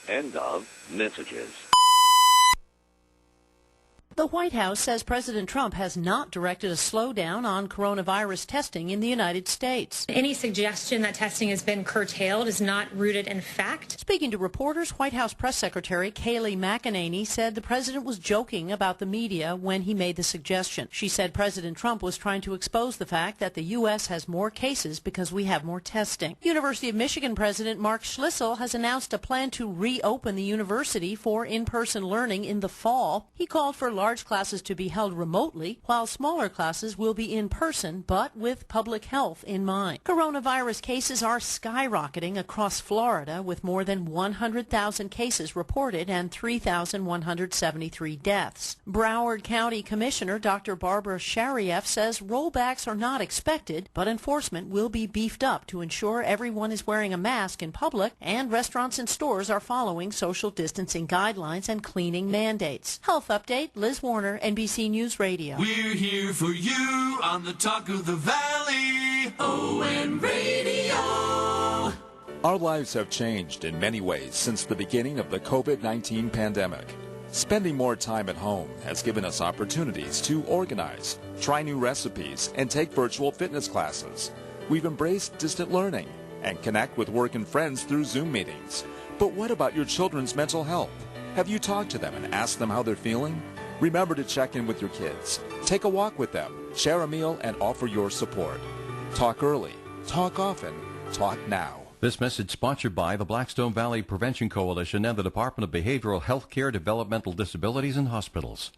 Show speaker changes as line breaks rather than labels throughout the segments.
End of messages.
The White House says President Trump has not directed a slowdown on coronavirus testing in the United States.
Any suggestion that testing has been curtailed is not rooted in fact.
Speaking to reporters, White House Press Secretary Kayleigh McEnany said the president was joking about the media when he made the suggestion. She said President Trump was trying to expose the fact that the U.S. has more cases because we have more testing. University of Michigan President Mark Schlissel has announced a plan to reopen the university for in-person learning in the fall. He called for large classes to be held remotely, while smaller classes will be in person, but with public health in mind. Coronavirus cases are skyrocketing across Florida, with more than 100,000 cases reported and 3,173 deaths. Broward County Commissioner Dr. Barbara Sharieff says rollbacks are not expected, but enforcement will be beefed up to ensure everyone is wearing a mask in public and restaurants and stores are following social distancing guidelines and cleaning mandates. Health update, Liz Warner, NBC News Radio.
We're here for you on the Talk of the Valley, ON Radio.
Our lives have changed in many ways since the beginning of the COVID-19 pandemic. Spending more time at home has given us opportunities to organize, try new recipes, and take virtual fitness classes. We've embraced distant learning and connect with work and friends through Zoom meetings. But what about your children's mental health? Have you talked to them and asked them how they're feeling? Remember to check in with your kids. Take a walk with them, share a meal, and offer your support. Talk early, talk often, talk now.
This message sponsored by the Blackstone Valley Prevention Coalition and the Department of Behavioral Health Care, Developmental Disabilities, and Hospitals.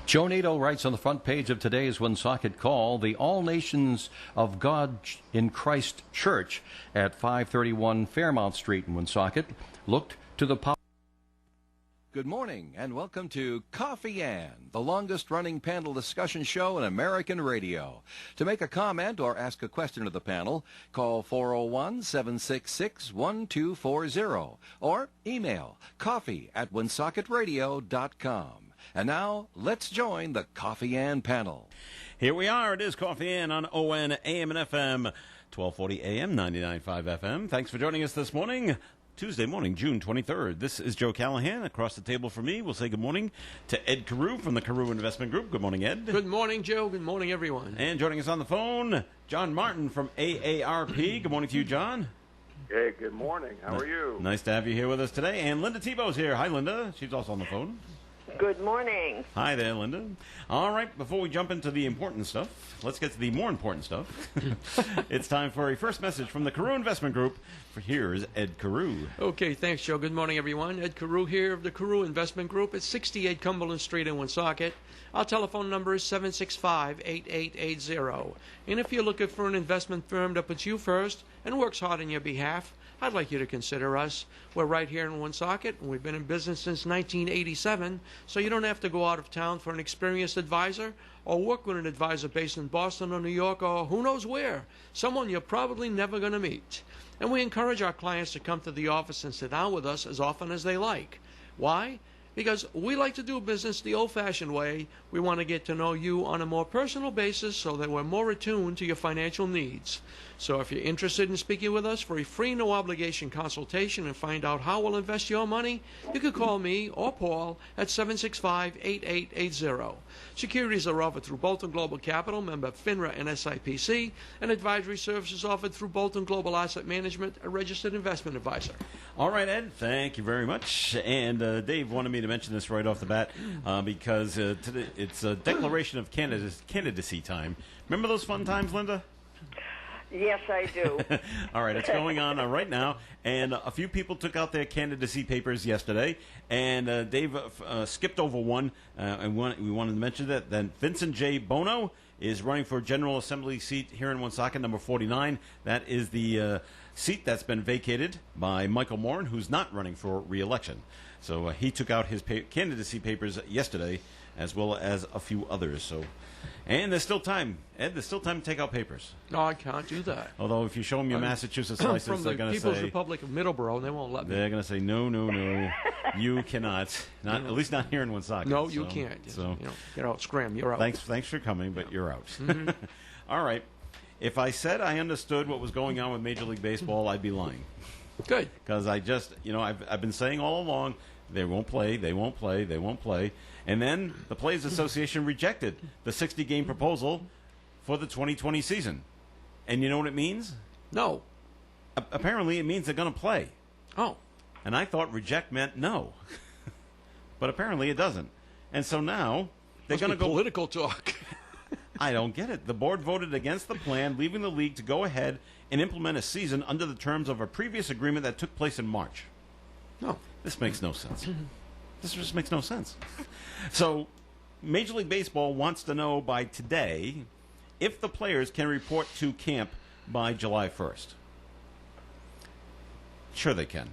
Joe Nato writes on the front page of today's Woonsocket Call, the All Nations of God in Christ Church at 531 Fairmount Street in Woonsocket looked to the
Good morning, and welcome to Coffee Ann, the longest-running panel discussion show in American radio. To make a comment or ask a question of the panel, call 401-766-1240 or email coffee@woonsocketradio.com. And now, let's join the Coffee Ann panel.
Here we are. It is Coffee Ann on ON AM and FM, 1240 AM, 99.5 FM. Thanks for joining us this morning. Tuesday morning, June 23rd. This is Joe Callahan. Across the table from me, we'll say good morning to Ed Carew from the Carew Investment Group. Good morning, Ed.
Good morning, Joe. Good morning, everyone.
And joining us on the phone, John Martin from AARP. Good morning to you, John.
Hey, good morning. How are you?
Nice to have you here with us today. And Linda Tebow's here. Hi, Linda. She's also on the phone.
Good morning.
Hi there, Linda. All right, before we jump into the important stuff, let's get to the more important stuff. It's time for a first message from the Carew Investment Group. Here's Ed Carew.
Okay, thanks, Joe. Good morning, everyone. Ed Carew here of the Carew Investment Group at 68 Cumberland Street in Woonsocket. Our telephone number is 765-8880. And if you're looking for an investment firm that puts you first and works hard on your behalf, I'd like you to consider us. We're right here in Woonsocket, and we've been in business since 1987, so you don't have to go out of town for an experienced advisor or work with an advisor based in Boston or New York or who knows where, someone you're probably never going to meet. And we encourage our clients to come to the office and sit down with us as often as they like. Why? Because we like to do business the old-fashioned way. We want to get to know you on a more personal basis so that we're more attuned to your financial needs. So if you're interested in speaking with us for a free, no-obligation consultation and find out how we'll invest your money, you can call me or Paul at 765-8880. Securities are offered through Bolton Global Capital, member FINRA and SIPC, and advisory services offered through Bolton Global Asset Management, a registered investment advisor.
All right, Ed, thank you very much. And Dave wanted me to mention this right off the bat because today it's a declaration of candidacy time. Remember those fun times, Linda?
Yes, I do.
All right, it's going on right now, and a few people took out their candidacy papers yesterday, and Dave skipped over one, and we wanted to mention that. Then Vincent J. Bono is running for General Assembly seat here in Woonsocket, number 49. That is the seat that's been vacated by Michael Moran, who's not running for re-election. So he took out his candidacy papers yesterday, as well as a few others. So. And there's still time, Ed. There's still time to take out papers.
No, I can't do that.
Although if you show them your Massachusetts license, they're going to say...
From the People's Republic of Middleborough, they won't let me.
They're going to say, no, you cannot. Not at least not here in Woonsocket.
No, you can't.
So,
get out, scram, you're out.
Thanks for coming, but you're out. Mm-hmm. All right. If I said I understood what was going on with Major League Baseball, I'd be lying.
Good.
Because I just, I've been saying all along, they won't play, they won't play, they won't play. And then the Players Association rejected the 60-game proposal for the 2020 season. And you know what it means?
No.
Apparently it means they're going to play.
Oh.
And I thought reject meant no. But apparently it doesn't. And so now they're going to go
political talk.
I don't get it. The board voted against the plan, leaving the league to go ahead and implement a season under the terms of a previous agreement that took place in March.
No.
This makes no sense. This just makes no sense. So, Major League Baseball wants to know by today if the players can report to camp by July 1st. Sure they can.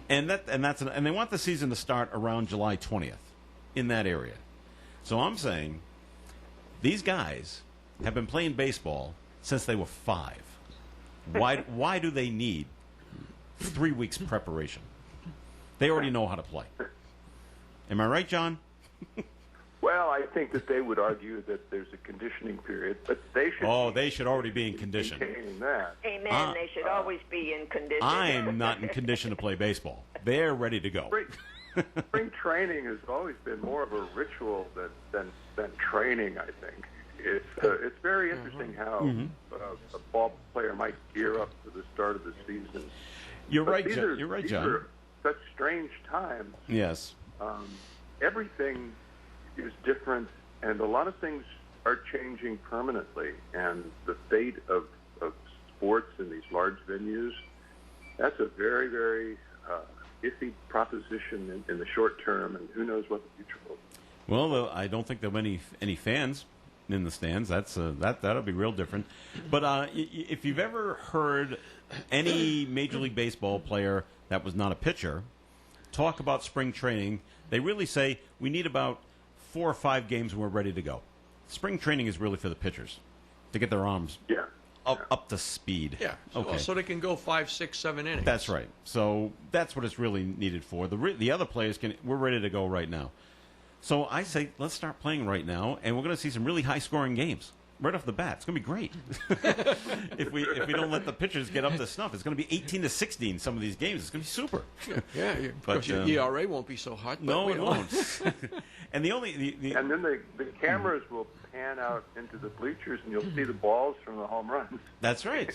And they want the season to start around July 20th in that area. So I'm saying these guys have been playing baseball since they were 5. Why do they need 3 weeks preparation? They already know how to play. Am I right, John?
Well, I think that they would argue that there's a conditioning period, but they should.
Oh, they should already be in condition.
That.
Amen. They should always be in condition.
I'm not in condition to play baseball. They're ready to go.
Spring training has always been more of a ritual than training, I think. It's very interesting how a ball player might gear up for the start of the season.
You're right, John.
These are such strange times.
Yes.
Everything is different, and a lot of things are changing permanently. And the fate of sports in these large venues, that's a very, very iffy proposition in the short term, and who knows what the future holds.
Well, I don't think there'll be any fans in the stands. That'll be real different. But if you've ever heard any Major League Baseball player that was not a pitcher talk about spring training, they really say we need about 4 or 5 games and we're ready to go. Spring training is really for the pitchers to get their arms up to speed.
Yeah.
Okay.
So they can go 5, 6, 7 innings.
That's right. So that's what it's really needed for. The other players we're ready to go right now. So I say let's start playing right now, and we're going to see some really high-scoring games right off the bat. It's going to be great. if we don't let the pitchers get up to snuff, it's going to be 18-16 some of these games. It's going to be super.
Yeah. But your ERA won't be so hot.
No, it won't. And
and then the cameras will pan out into the bleachers, and you'll see the balls from the home runs.
That's right.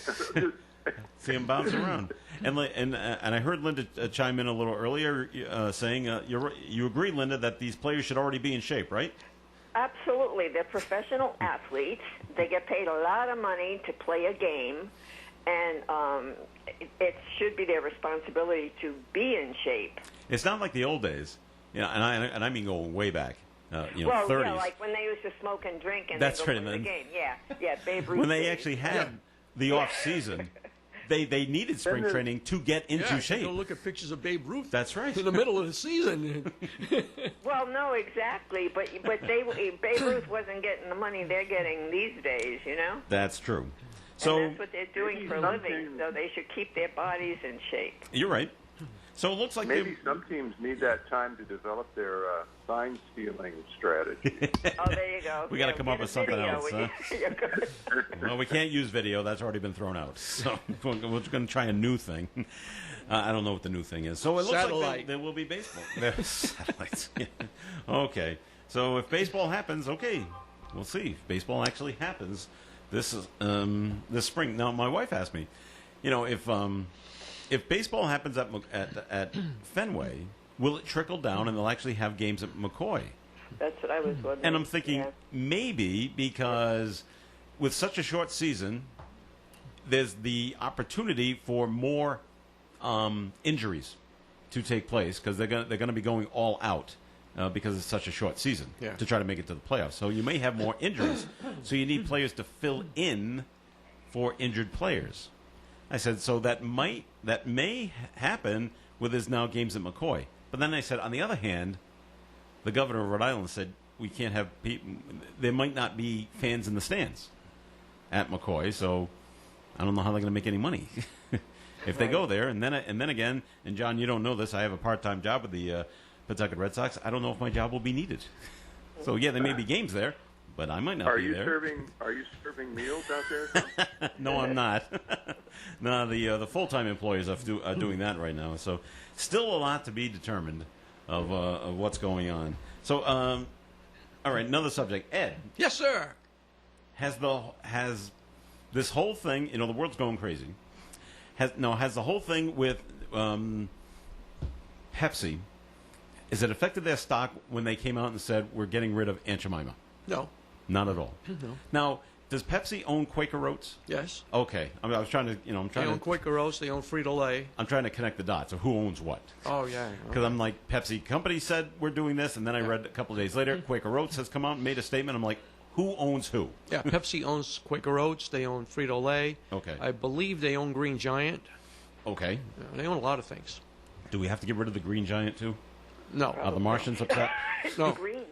See them bounce around. And I heard Linda chime in a little earlier saying you agree, Linda, that these players should already be in shape, right?
Absolutely. They're professional athletes. They get paid a lot of money to play a game, and it should be their responsibility to be in shape.
It's not like the old days, and I mean going way back. 30s.
Yeah, like when they used to smoke and drink and
that's
go
right,
play the game. Yeah, Babe Ruth.
When they actually had the off season, they needed spring training to get into shape.
Go look at pictures of Babe Ruth.
That's right.
In the middle of the season.
Well, no, exactly, but Babe Ruth wasn't getting the money they're getting these days, you know.
That's true. So
and that's what they're doing for a living. So they should keep their bodies in shape.
You're right. So it looks like
maybe some teams need that time to develop their sign stealing strategy.
Oh, there you go.
We got to come up with something else. Huh? Well, we can't use video. That's already been thrown out. So we're going to try a new thing. I don't know what the new thing is. So it looks like there will be baseball. Satellites. Okay. So if baseball happens, okay, we'll see. If baseball actually happens this spring. Now, my wife asked me, if baseball happens at Fenway, will it trickle down and they'll actually have games at McCoy?
That's what I was wondering.
And I'm thinking maybe because with such a short season, there's the opportunity for more injuries to take place because they're going to be going all out because it's such a short season to try to make it to the playoffs. So you may have more injuries. So you need players to fill in for injured players. I said, so that may happen with his now games at McCoy. But then I said, on the other hand, the governor of Rhode Island said we can't have people. There might not be fans in the stands at McCoy, so I don't know how they're going to make any money if they go there. And then again, and John, you don't know this. I have a part-time job with the Pawtucket Red Sox. I don't know if my job will be needed. So yeah, there may be games there, but I might not
Are
be
you
there.
serving meals out there?
No, I'm not. No, the full-time employees are doing that right now. So, still a lot to be determined of what's going on. So, all right, another subject. Ed,
Yes, sir.
has this whole thing? The world's going crazy. Has the whole thing with Pepsi? Is it affected their stock when they came out and said we're getting rid of Aunt Jemima?
No.
Not at all.
No.
Now, does Pepsi own Quaker Oats?
Yes.
Okay. I was trying to,
They own Quaker Oats. They own Frito-Lay.
I'm trying to connect the dots of who owns what.
Oh, yeah.
Because I'm like, Pepsi company said we're doing this, and then I read a couple of days later, Quaker Oats has come out and made a statement. I'm like, who owns who?
Yeah, Pepsi owns Quaker Oats. They own Frito-Lay.
Okay.
I believe they own Green Giant.
Okay.
Yeah, they own a lot of things.
Do we have to get rid of the Green Giant, too?
No.
Are the Martians upset?
No.
Green.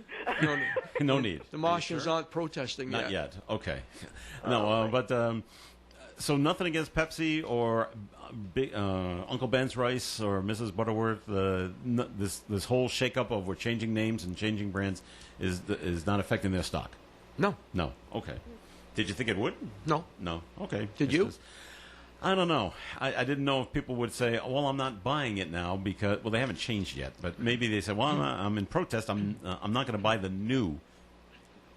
No,
No need.
The Martians aren't protesting
Not
yet.
yet. Okay. No, but so nothing against Pepsi or Uncle Ben's Rice or Mrs. Butterworth. This whole shakeup of we're changing names and changing brands is not affecting their stock.
No.
No. Okay. Did you think it would?
No.
No. Okay.
Did you?
I don't know. I didn't know if people would say, well, I'm not buying it now because, well, they haven't changed yet. But maybe they said, well, I'm in protest. I'm not going to buy the new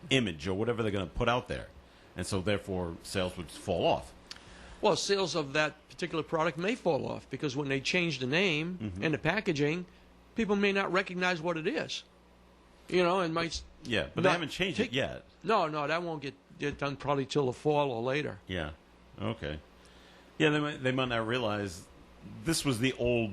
image or whatever they're going to put out there. And so, therefore, sales would fall off.
Well, sales of that particular product may fall off because when they change the name and the packaging, people may not recognize what it is. And might.
Yeah, but they haven't changed it yet.
No, that won't get done probably till the fall or later.
Yeah. Okay. Yeah, they might not realize this was the old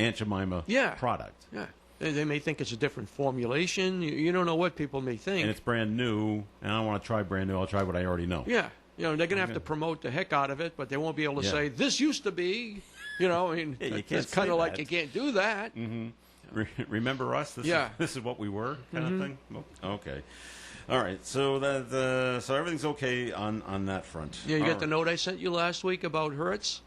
Aunt Jemima product.
Yeah. They may think it's a different formulation. You don't know what people may think.
And it's brand new, and I don't want to try brand new. I'll try what I already know.
Yeah. They're going to have to promote the heck out of it, but they won't be able to say, this used to be, I mean, it's kind of like you can't do that.
Mm-hmm. Remember us? This is what we were, kind of thing? Okay. All right, so so everything's okay on that front.
Yeah, you got the note I sent you last week about Hertz?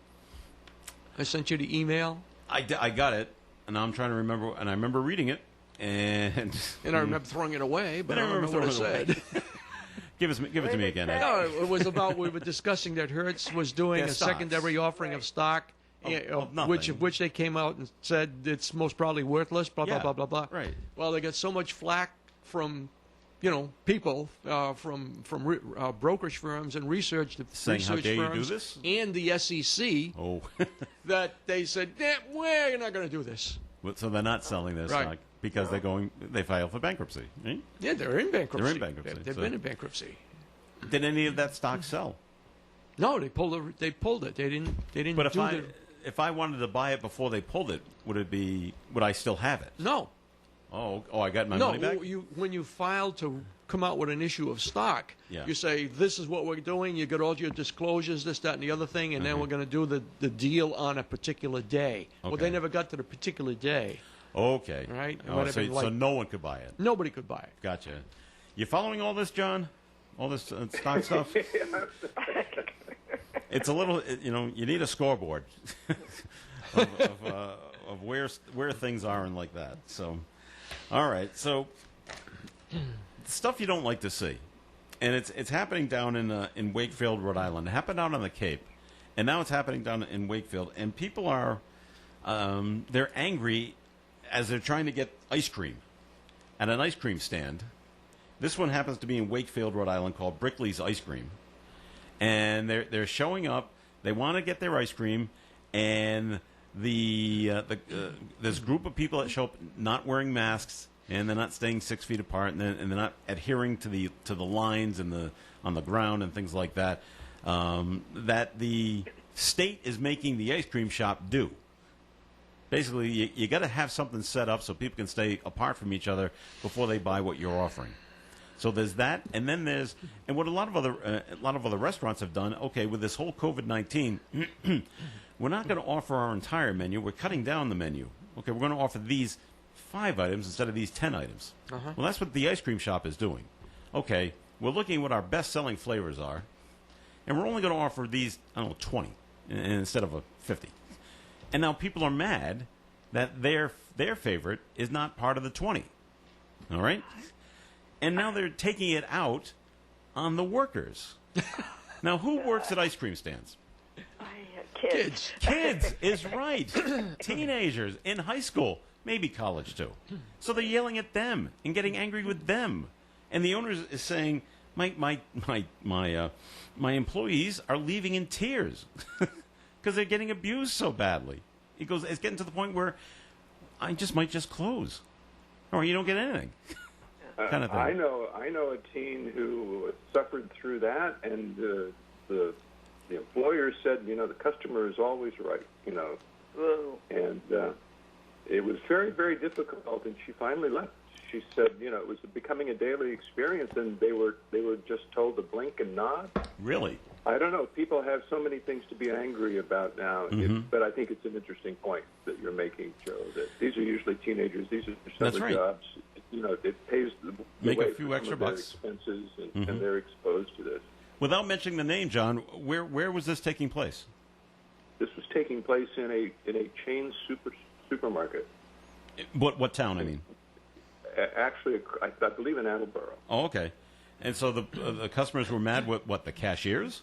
I sent you the email.
I got it, and now I'm trying to remember, and I remember reading it, and
I remember throwing it away, but I don't remember what it said.
Give it to me again, Ed.
No, it was about, we were discussing that Hertz was doing a secondary offering of stock, which they came out and said it's most probably worthless, blah, blah, blah.
Right.
Well, they got so much flack from people from brokerage firms and research
saying, how dare
firms
you do this?
And the SEC that they said, we're not going to do this.
So they're not selling their stock because they filed for bankruptcy, right?
Yeah, they're in bankruptcy.
They're in bankruptcy.
They've been in bankruptcy.
Did any of that stock sell?
No, they pulled it. They didn't.
But if I wanted to buy it before they pulled it, would I still have it?
No.
Oh, I got my money back?
No, when you file to come out with an issue of stock, you say, this is what we're doing, you got all your disclosures, this, that, and the other thing, and then we're going to do the deal on a particular day. Okay. Well, they never got to the particular day.
Okay.
Right?
So no one could buy it?
Nobody could buy it.
Gotcha. You following all this, John? All this stock stuff? It's a little, you need a scoreboard of where things are and like that. So... All right, so stuff you don't like to see, and it's happening down in Wakefield, Rhode Island. It happened out on the Cape, and now it's happening down in Wakefield. And people are they're angry as they're trying to get ice cream at an ice cream stand. This one happens to be in Wakefield, Rhode Island, called Brickley's Ice Cream, and they're showing up. They want to get their ice cream, and there's a group of people that show up not wearing masks, and they're not staying 6 feet apart, and they're not adhering to the lines and on the ground and things like that. That the state is making the ice cream shop do. Basically, you got to have something set up so people can stay apart from each other before they buy what you're offering. So there's that, and then there's what a lot of other restaurants have done. Okay, with this whole COVID-19. We're not going to offer our entire menu. We're cutting down the menu. Okay, we're going to offer these 5 items instead of these 10 items. Well, that's what the ice cream shop is doing. Okay, we're looking at what our best-selling flavors are, and we're only going to offer these, 20 instead of 50. And now people are mad that their favorite is not part of the 20. All right? and now they're taking it out on the workers. Now, who works at ice cream stands?
Kids.
Kids is right. Teenagers in high school, maybe college too. So they're yelling at them and getting angry with them. And the owner is saying, my employees are leaving in tears because they're getting abused so badly. He goes, it's getting to the point where I might just close, or you don't get anything. Kind of thing.
I know a teen who suffered through that, and the employer said, the customer is always right,
Whoa.
and it was very, very difficult, and she finally left. She said, it was becoming a daily experience, and they were just told to blink and nod.
Really?
I don't know. People have so many things to be angry about now, but I think it's an interesting point that you're making, Joe, that these are usually teenagers. These are summer
That's right.
jobs. It pays the
Make
way
a few
for
extra
some of their
bucks.
expenses, and they're exposed to this.
Without mentioning the name, John, where was this taking place?
This was taking place in a chain supermarket.
What town, I mean?
Actually, I believe in Attleboro.
Oh, okay. And so the customers were mad with what, the cashiers?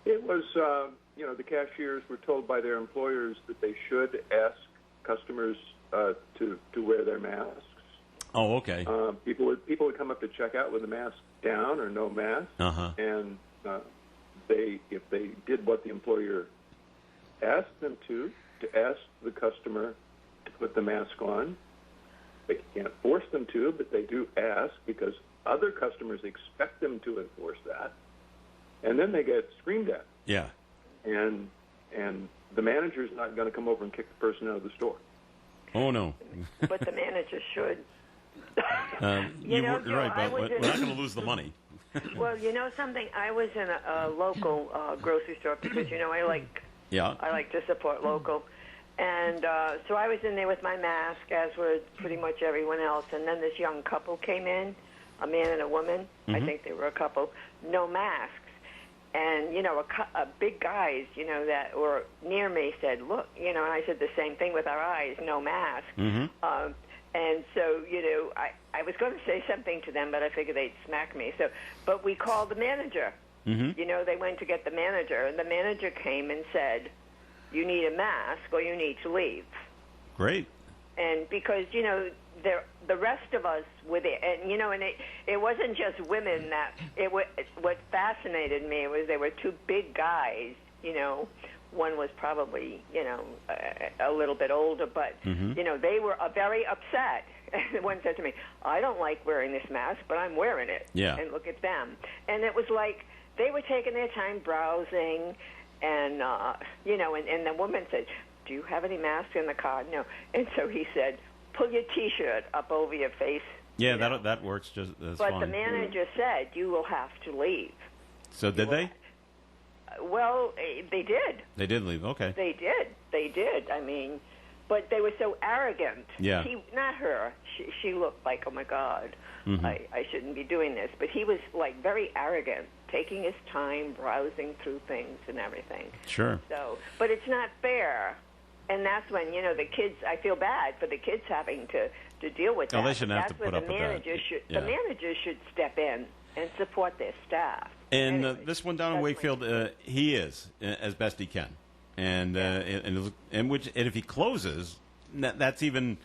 It was, the cashiers were told by their employers that they should ask customers to wear their masks.
Oh, okay.
People would come up to check out with a mask down or no mask, and if they did what the employer asked them to ask the customer to put the mask on. They can't force them to, but they do ask because other customers expect them to enforce that, and then they get screamed at.
Yeah.
And the manager's not going to come over and kick the person out of the store.
Oh, no.
But the manager should.
You're
Joe,
right, but we're not going to lose the money.
Well, you know something? I was in a local grocery store because, I like to support local. And so I was in there with my mask, as was pretty much everyone else. And then this young couple came in, a man and a woman. I think they were a couple, no masks. And, a big guys, that were near me said, look, and I said the same thing with our eyes, no mask. And so, I was going to say something to them, but I figured they'd smack me. But we called the manager. They went to get the manager, and the manager came and said, you need a mask or you need to leave.
Great.
And because, the rest of us with it, and, and it wasn't just women what fascinated me was they were two big guys, One was probably, a little bit older, but, they were very upset. One said to me, I don't like wearing this mask, but I'm wearing it.
Yeah.
And look at them. And it was like they were taking their time browsing, and, and the woman said, do you have any masks in the car? No. And so he said, pull your T-shirt up over your face.
Yeah, that works just as
But
fine.
the manager said, you will have to leave.
So did they?
Well, they did.
They did leave, okay.
They did. I mean, but they were so arrogant.
Yeah.
Not her. She looked like, oh, my God, I shouldn't be doing this. But he was, very arrogant, taking his time, browsing through things and everything.
Sure.
So, but it's not fair. And that's when, the kids, I feel bad for the kids having to deal with that.
Oh, they shouldn't have to put up with that.
The manager should step in and support their staff.
And
Anyway,
this one down in Wakefield, he is as best he can, and if he closes, that's even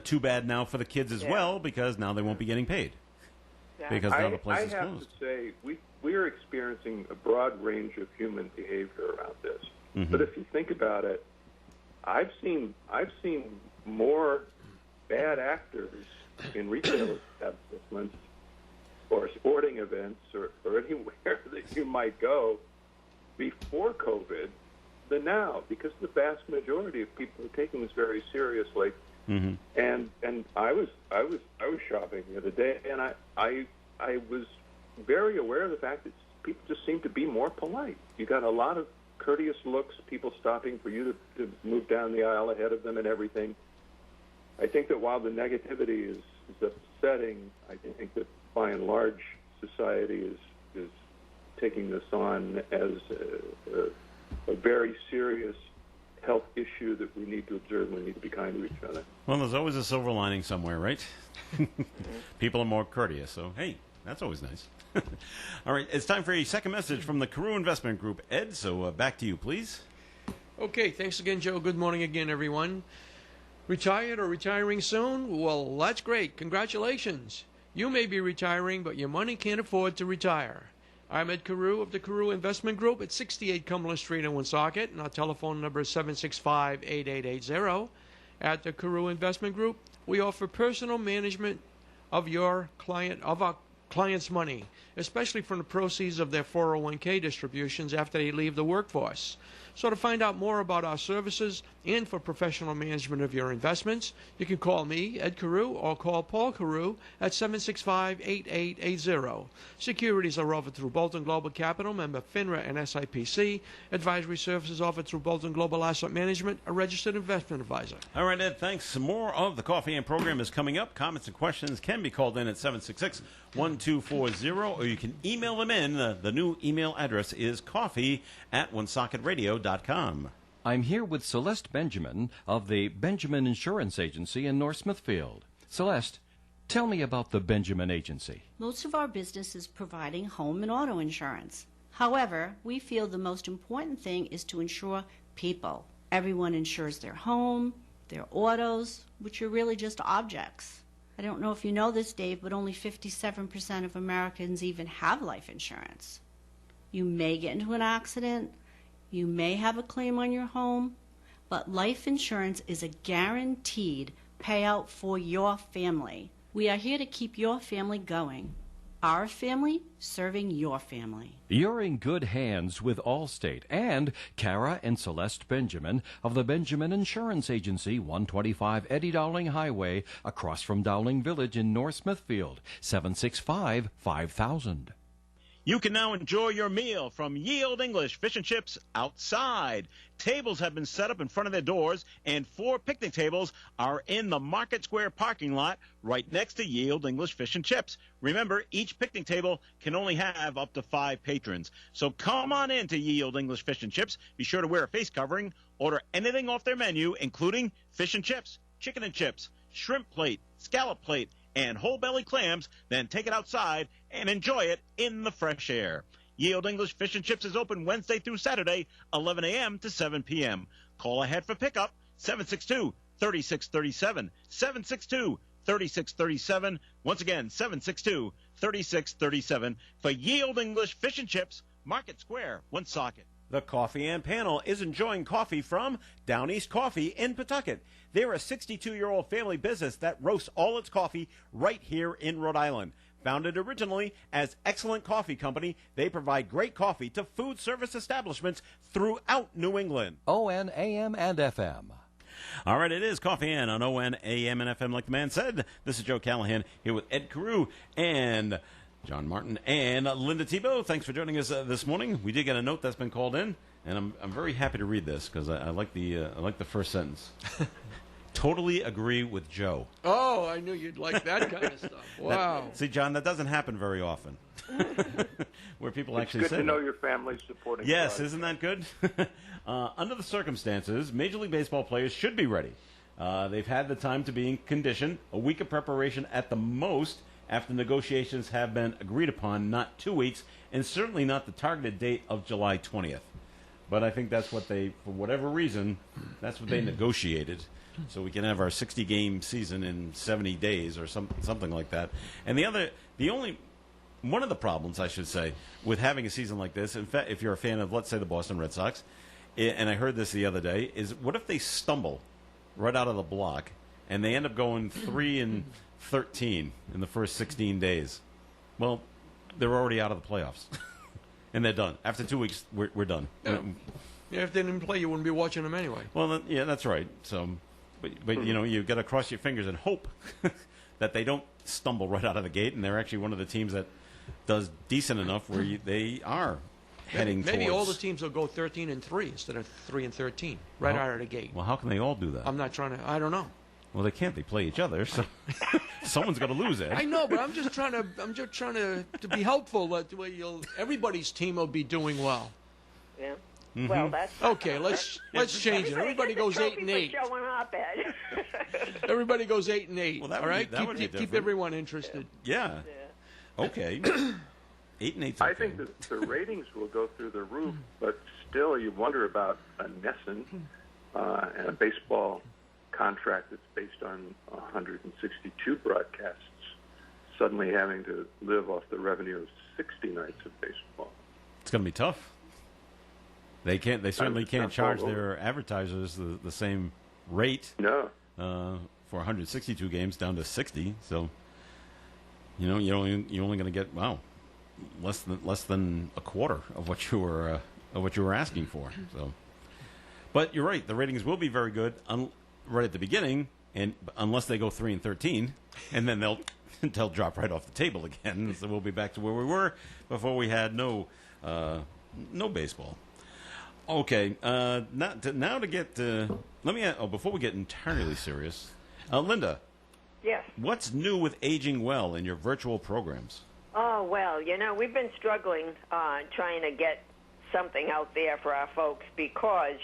too bad now for the kids as well, because now they won't be getting paid because now the place is
closed. I have to say we are experiencing a broad range of human behavior around this. But if you think about it, I've seen more bad actors in retail establishments or sporting events or anywhere that you might go before COVID than now, because the vast majority of people are taking this very seriously. And I was shopping the other day, and I was very aware of the fact that people just seem to be more polite. You got a lot of courteous looks, people stopping for you to move down the aisle ahead of them and everything. I think that while the negativity is upsetting, I think that by and large society is taking this on as a very serious health issue that we need to observe. We need to be kind to each other.
Well, there's always a silver lining somewhere, right? People are more courteous, so hey, that's always nice. All right, it's time for a second message from the Carew Investment Group. Ed, so back to you, please.
Okay, thanks again, Joe. Good morning again, everyone. Retired or retiring soon? Well, that's great. Congratulations. You may be retiring, but your money can't afford to retire. I'm Ed Carew of the Carew Investment Group at 68 Cumberland Street in Woonsocket, and our telephone number is 765-8880. At the Carew Investment Group, we offer personal management of our client's money, especially from the proceeds of their 401k distributions after they leave the workforce. So to find out more about our services and for professional management of your investments, you can call me, Ed Carew, or call Paul Carew at 765-8880. Securities are offered through Bolton Global Capital, member FINRA and SIPC. Advisory services offered through Bolton Global Asset Management, a registered investment advisor.
All right, Ed, thanks. More of the Coffee and program is coming up. Comments and questions can be called in at 766-1240, or you can email them in. The new email address is coffee@OneSocketRadio.com.
I'm here with Celeste Benjamin of the Benjamin Insurance Agency in North Smithfield. Celeste, tell me about the Benjamin Agency.
Most of our business is providing home and auto insurance. However, we feel the most important thing is to insure people. Everyone insures their home, their autos, which are really just objects. I don't know if you know this, Dave, but only 57% of Americans even have life insurance. You may get into an accident. You may have a claim on your home, but life insurance is a guaranteed payout for your family. We are here to keep your family going. Our family serving your family.
You're in good hands with Allstate and Kara and Celeste Benjamin of the Benjamin Insurance Agency, 125 Eddie Dowling Highway, across from Dowling Village in North Smithfield, 765-5000.
You can now enjoy your meal from Yield English Fish and Chips outside. Tables have been set up in front of their doors, and 4 picnic tables are in the Market Square parking lot right next to Yield English Fish and Chips. Remember, each picnic table can only have up to 5 patrons. So come on in to Yield English Fish and Chips. Be sure to wear a face covering. Order anything off their menu, including fish and chips, chicken and chips, shrimp plate, scallop plate, and whole belly clams, then take it outside and enjoy it in the fresh air. Yield English Fish and Chips is open Wednesday through Saturday, 11 a.m. to 7 p.m. Call ahead for pickup, 762-3637, 762-3637. Once again, 762-3637 for Yield English Fish and Chips, Market Square, Woonsocket.
The Coffee and Panel is enjoying coffee from Down East Coffee in Pawtucket. They're a 62-year-old family business that roasts all its coffee right here in Rhode Island. Founded originally as Excellent Coffee Company, they provide great coffee to food service establishments throughout New England.
ON, AM, and FM.
All right, it is Coffee and on ON, AM, and FM, like the man said. This is Joe Callahan here with Ed Carew and John Martin and Linda Tebow. Thanks for joining us this morning. We did get a note that's been called in, and I'm very happy to read this because I like the first sentence. Totally agree with Joe.
Oh, I knew you'd like that kind of stuff. Wow.
See, John, that doesn't happen very often. Where people actually say
it's good to know your family's supporting.
Yes, isn't that good? Under the circumstances, Major League Baseball players should be ready. They've had the time to be in condition, a week of preparation at the most, after negotiations have been agreed upon, not 2 weeks, and certainly not the targeted date of July 20th. But I think that's what they, for whatever reason, that's what they negotiated. So we can have our 60-game season in 70 days or something like that. And one of the problems, I should say, with having a season like this, in fact, if you're a fan of, let's say, the Boston Red Sox, and I heard this the other day, is what if they stumble right out of the block and they end up going 3-13 in the first 16 days? Well, they're already out of the playoffs. And they're done. After 2 weeks, we're done.
Yeah. If they didn't play, you wouldn't be watching them anyway.
Well, yeah, that's right. So, but you know, you've got to cross your fingers and hope that they don't stumble right out of the gate, and they're actually one of the teams that does decent enough where they are heading
maybe
towards.
all the teams will go 13-3 instead of 3-13 right out of the gate.
Well, how can they all do that?
I'm not trying to. I don't know.
Well, they can't. They play each other, so someone's got to lose it.
I know, but I'm just trying to be helpful. That way, everybody's team will be doing well.
Yeah. Well, that's
okay. Let's change it. Everybody goes 8-8.
Showing up, Ed.
Everybody goes 8-8.
Well, that
all
would
right,
be, that would be
keep
different.
everyone interested.
Yeah. Okay. 8-8.
I think that the ratings will go through the roof, but still, you wonder about a Nesson and a baseball contract that's based on 162 broadcasts suddenly having to live off the revenue of 60 nights of baseball.
It's going to be tough. They certainly can't charge their advertisers the same rate.
No.
For 162 games down to 60. So, you're only going to get less than a quarter of what you were asking for. So, but you're right. The ratings will be very good right at the beginning, and unless they go 3-13, and then they'll drop right off the table again. So we'll be back to where we were before we had no baseball. Okay, now to get let me before we get entirely serious, Linda.
Yes.
What's new with Aging Well in your virtual programs?
Oh, well, we've been struggling trying to get something out there for our folks because,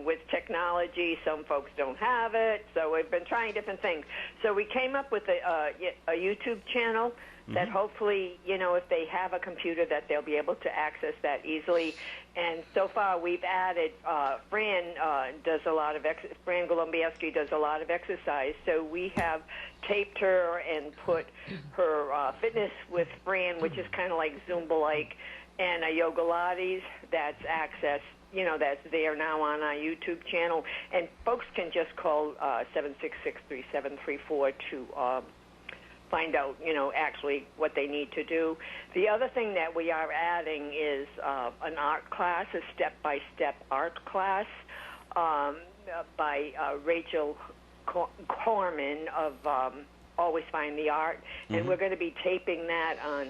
with technology, some folks don't have it, so we've been trying different things. So we came up with a YouTube channel that hopefully, if they have a computer, that they'll be able to access that easily. And so far, we've added Fran Golombiewski does a lot of exercise. So we have taped her and put her fitness with Fran, which is kind of like Zumba-like, and a Yoga Lattes that's accessed. That's there now on our YouTube channel, and folks can just call 766-3734 to find out, actually what they need to do. The other thing that we are adding is an art class, a step-by-step art class by Rachel Corman of Always Find the Art, and we're going to be taping that on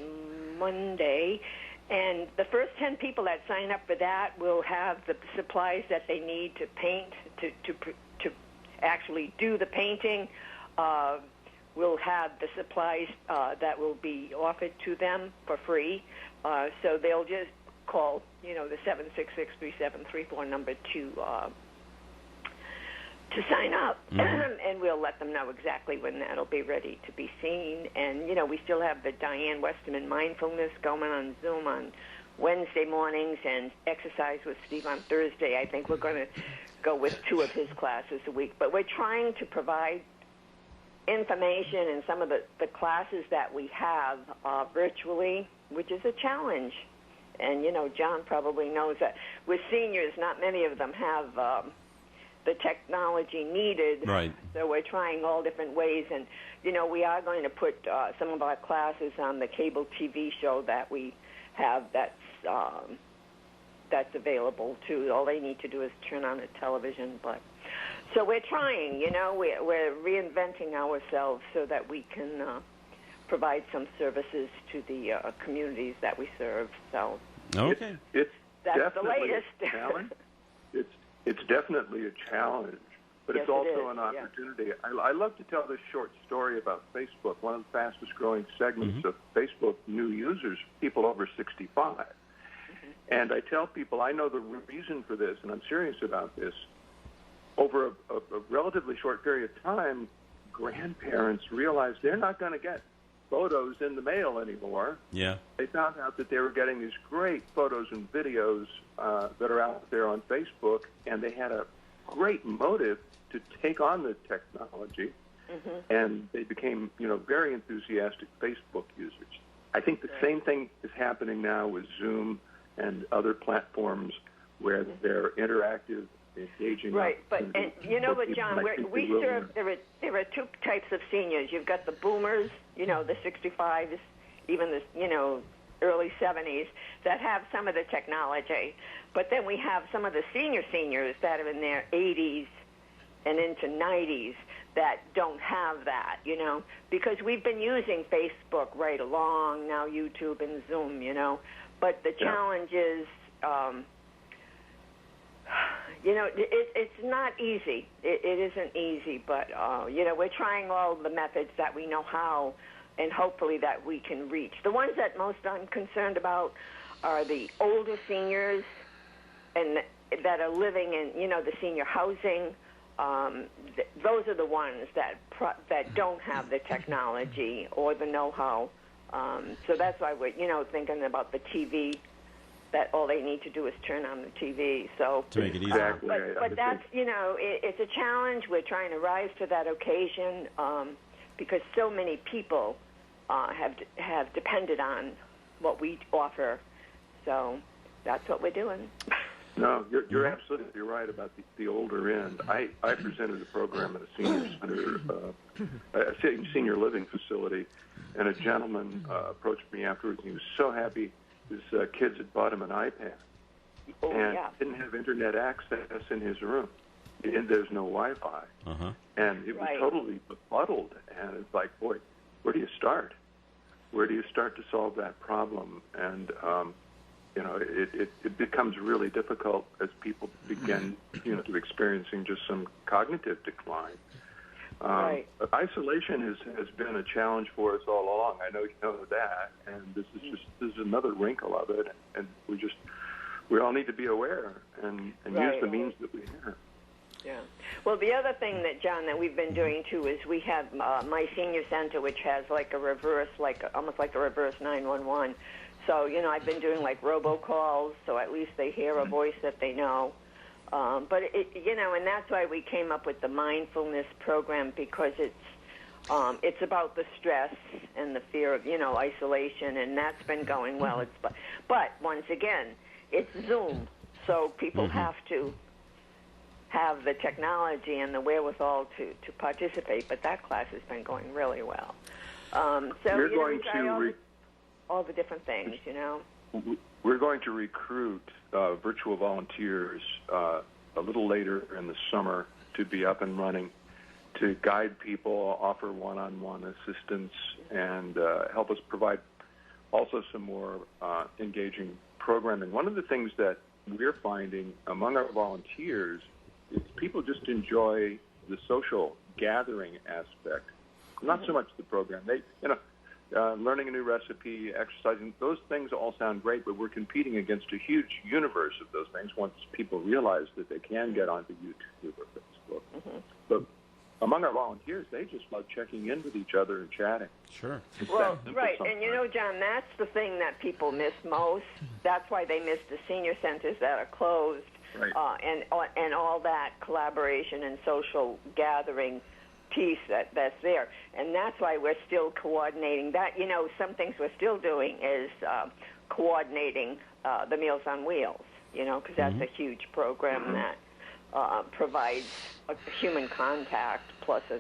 Monday. And the first 10 people that sign up for that will have the supplies that they need to paint, to actually do the painting. We'll have the supplies that will be offered to them for free. So they'll just call, the 766-3734 number to sign up, and we'll let them know exactly when that'll be ready to be seen. And, we still have the Diane Westerman Mindfulness going on Zoom on Wednesday mornings and Exercise with Steve on Thursday. I think we're going to go with 2 of his classes a week. But we're trying to provide information in some of the classes that we have virtually, which is a challenge. And, John probably knows that with seniors, not many of them have the technology needed.
Right.
So we're trying all different ways. And, we are going to put some of our classes on the cable TV show that we have that's available, too. All they need to do is turn on the television. So we're trying, we're reinventing ourselves so that we can provide some services to the communities that we serve. So
okay.
That's the latest.
A challenge. It's definitely a challenge, but
yes,
it's also
an
opportunity. Yeah. I love to tell this short story about Facebook. One of the fastest growing segments of Facebook new users, people over 65. And I tell people, I know the reason for this, and I'm serious about this. Over a relatively short period of time, grandparents realized they're not going to get photos in the mail anymore.
Yeah.
They found out that they were getting these great photos and videos that are out there on Facebook, and they had a great motive to take on the technology, and they became, very enthusiastic Facebook users. I think the same thing is happening now with Zoom and other platforms where they're interactive, engaging.
Right, but John, we serve. There are 2 types of seniors. You've got the boomers, the 65s, even the early 70s that have some of the technology, but then we have some of the seniors that are in their 80s and into 90s that don't have that, because we've been using Facebook right along, now YouTube and Zoom, but the challenge is. It's not easy. It isn't easy, but, we're trying all the methods that we know how, and hopefully that we can reach. The ones that most I'm concerned about are the older seniors and that are living in, the senior housing. Those are the ones that don't have the technology or the know-how. So that's why we're, thinking about the TV. That all they need to do is turn on the TV. So
to make it easy.
But that's, it's a challenge. We're trying to rise to that occasion because so many people have depended on what we offer. So that's what we're doing.
No, you're absolutely right about the older end. I presented a program at a senior center, a senior living facility, and a gentleman approached me afterwards. And he was so happy his kids had bought him an iPad and didn't have internet access in his room. And there's no Wi-Fi. And it was totally befuddled. And it's like, boy, where do you start? Where do you start to solve that problem? And it becomes really difficult as people begin, to experiencing just some cognitive decline. Isolation has been a challenge for us all along. I know you know that, and this is another wrinkle of it. And we all need to be aware and use the means that we have.
Yeah. Well, the other thing that, John, that we've been doing too is we have my senior center, which has like a reverse, almost like a reverse 911. So, I've been doing like robocalls, so at least they hear a voice that they know. But, and that's why we came up with the mindfulness program, because it's about the stress and the fear of, isolation, and that's been going well. But once again, it's Zoom, so people have to have the technology and the wherewithal to participate, but that class has been going really well.
We're going to
all the different things,
We're going to recruit virtual volunteers a little later in the summer to be up and running, to guide people, offer one-on-one assistance, and help us provide also some more engaging programming. One of the things that we're finding among our volunteers is people just enjoy the social gathering aspect, not so much the program. They, learning a new recipe, exercising, those things all sound great, but we're competing against a huge universe of those things once people realize that they can get onto YouTube or Facebook. But among our volunteers, they just love checking in with each other and chatting.
Sure.
Well, right, and John, that's the thing that people miss most. That's why they miss the senior centers that are closed, and all that collaboration and social gathering piece that's there. And that's why we're still coordinating that. Some things we're still doing is coordinating the Meals on Wheels, because that's a huge program that provides a human contact plus a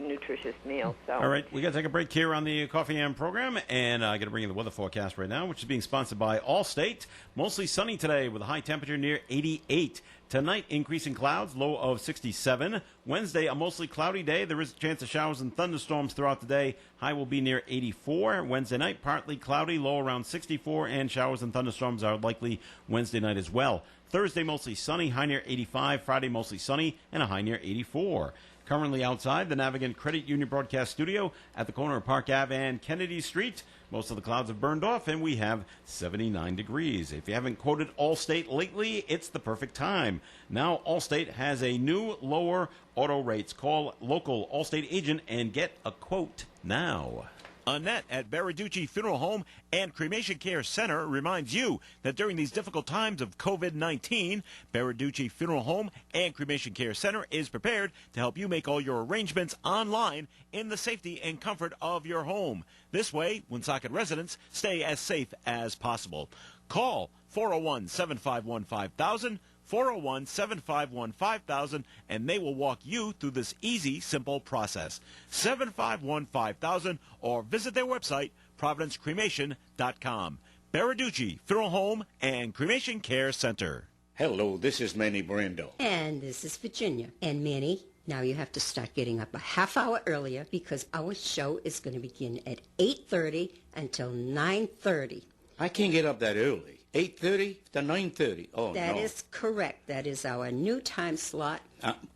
nutritious meal. So.
All right, we got to take a break here on the Coffee and program, and I got to bring in the weather forecast right now, which is being sponsored by Allstate. Mostly sunny today with a high temperature near 88. Tonight, increasing clouds, low of 67. Wednesday, a mostly cloudy day. There is a chance of showers and thunderstorms throughout the day. High will be near 84. Wednesday night, partly cloudy, low around 64, and showers and thunderstorms are likely Wednesday night as well. Thursday, mostly sunny, high near 85. Friday, mostly sunny, and a high near 84. Currently outside the Navigant Credit Union broadcast studio at the corner of Park Ave and Kennedy Street. Most of the clouds have burned off, and we have 79 degrees. If you haven't quoted Allstate lately, it's the perfect time. Now Allstate has a new lower auto rates. Call local Allstate agent and get a quote now.
Annette at Baraducci Funeral Home and Cremation Care Center reminds you that during these difficult times of COVID-19, Baraducci Funeral Home and Cremation Care Center is prepared to help you make all your arrangements online in the safety and comfort of your home. This way, Woonsocket residents stay as safe as possible. Call 401-751-5000, 401-751-5000, and they will walk you through this easy, simple process. 751-5000, or visit their website, providencecremation.com. Baraducci Funeral Home and Cremation Care Center.
Hello, this is Manny Brando.
And this is Virginia. And Manny, now you have to start getting up a half hour earlier because our show is going to begin at 8:30 until 9:30.
I can't get up that early. 8:30 to 9:30. Oh,
That is correct. That is our new time slot.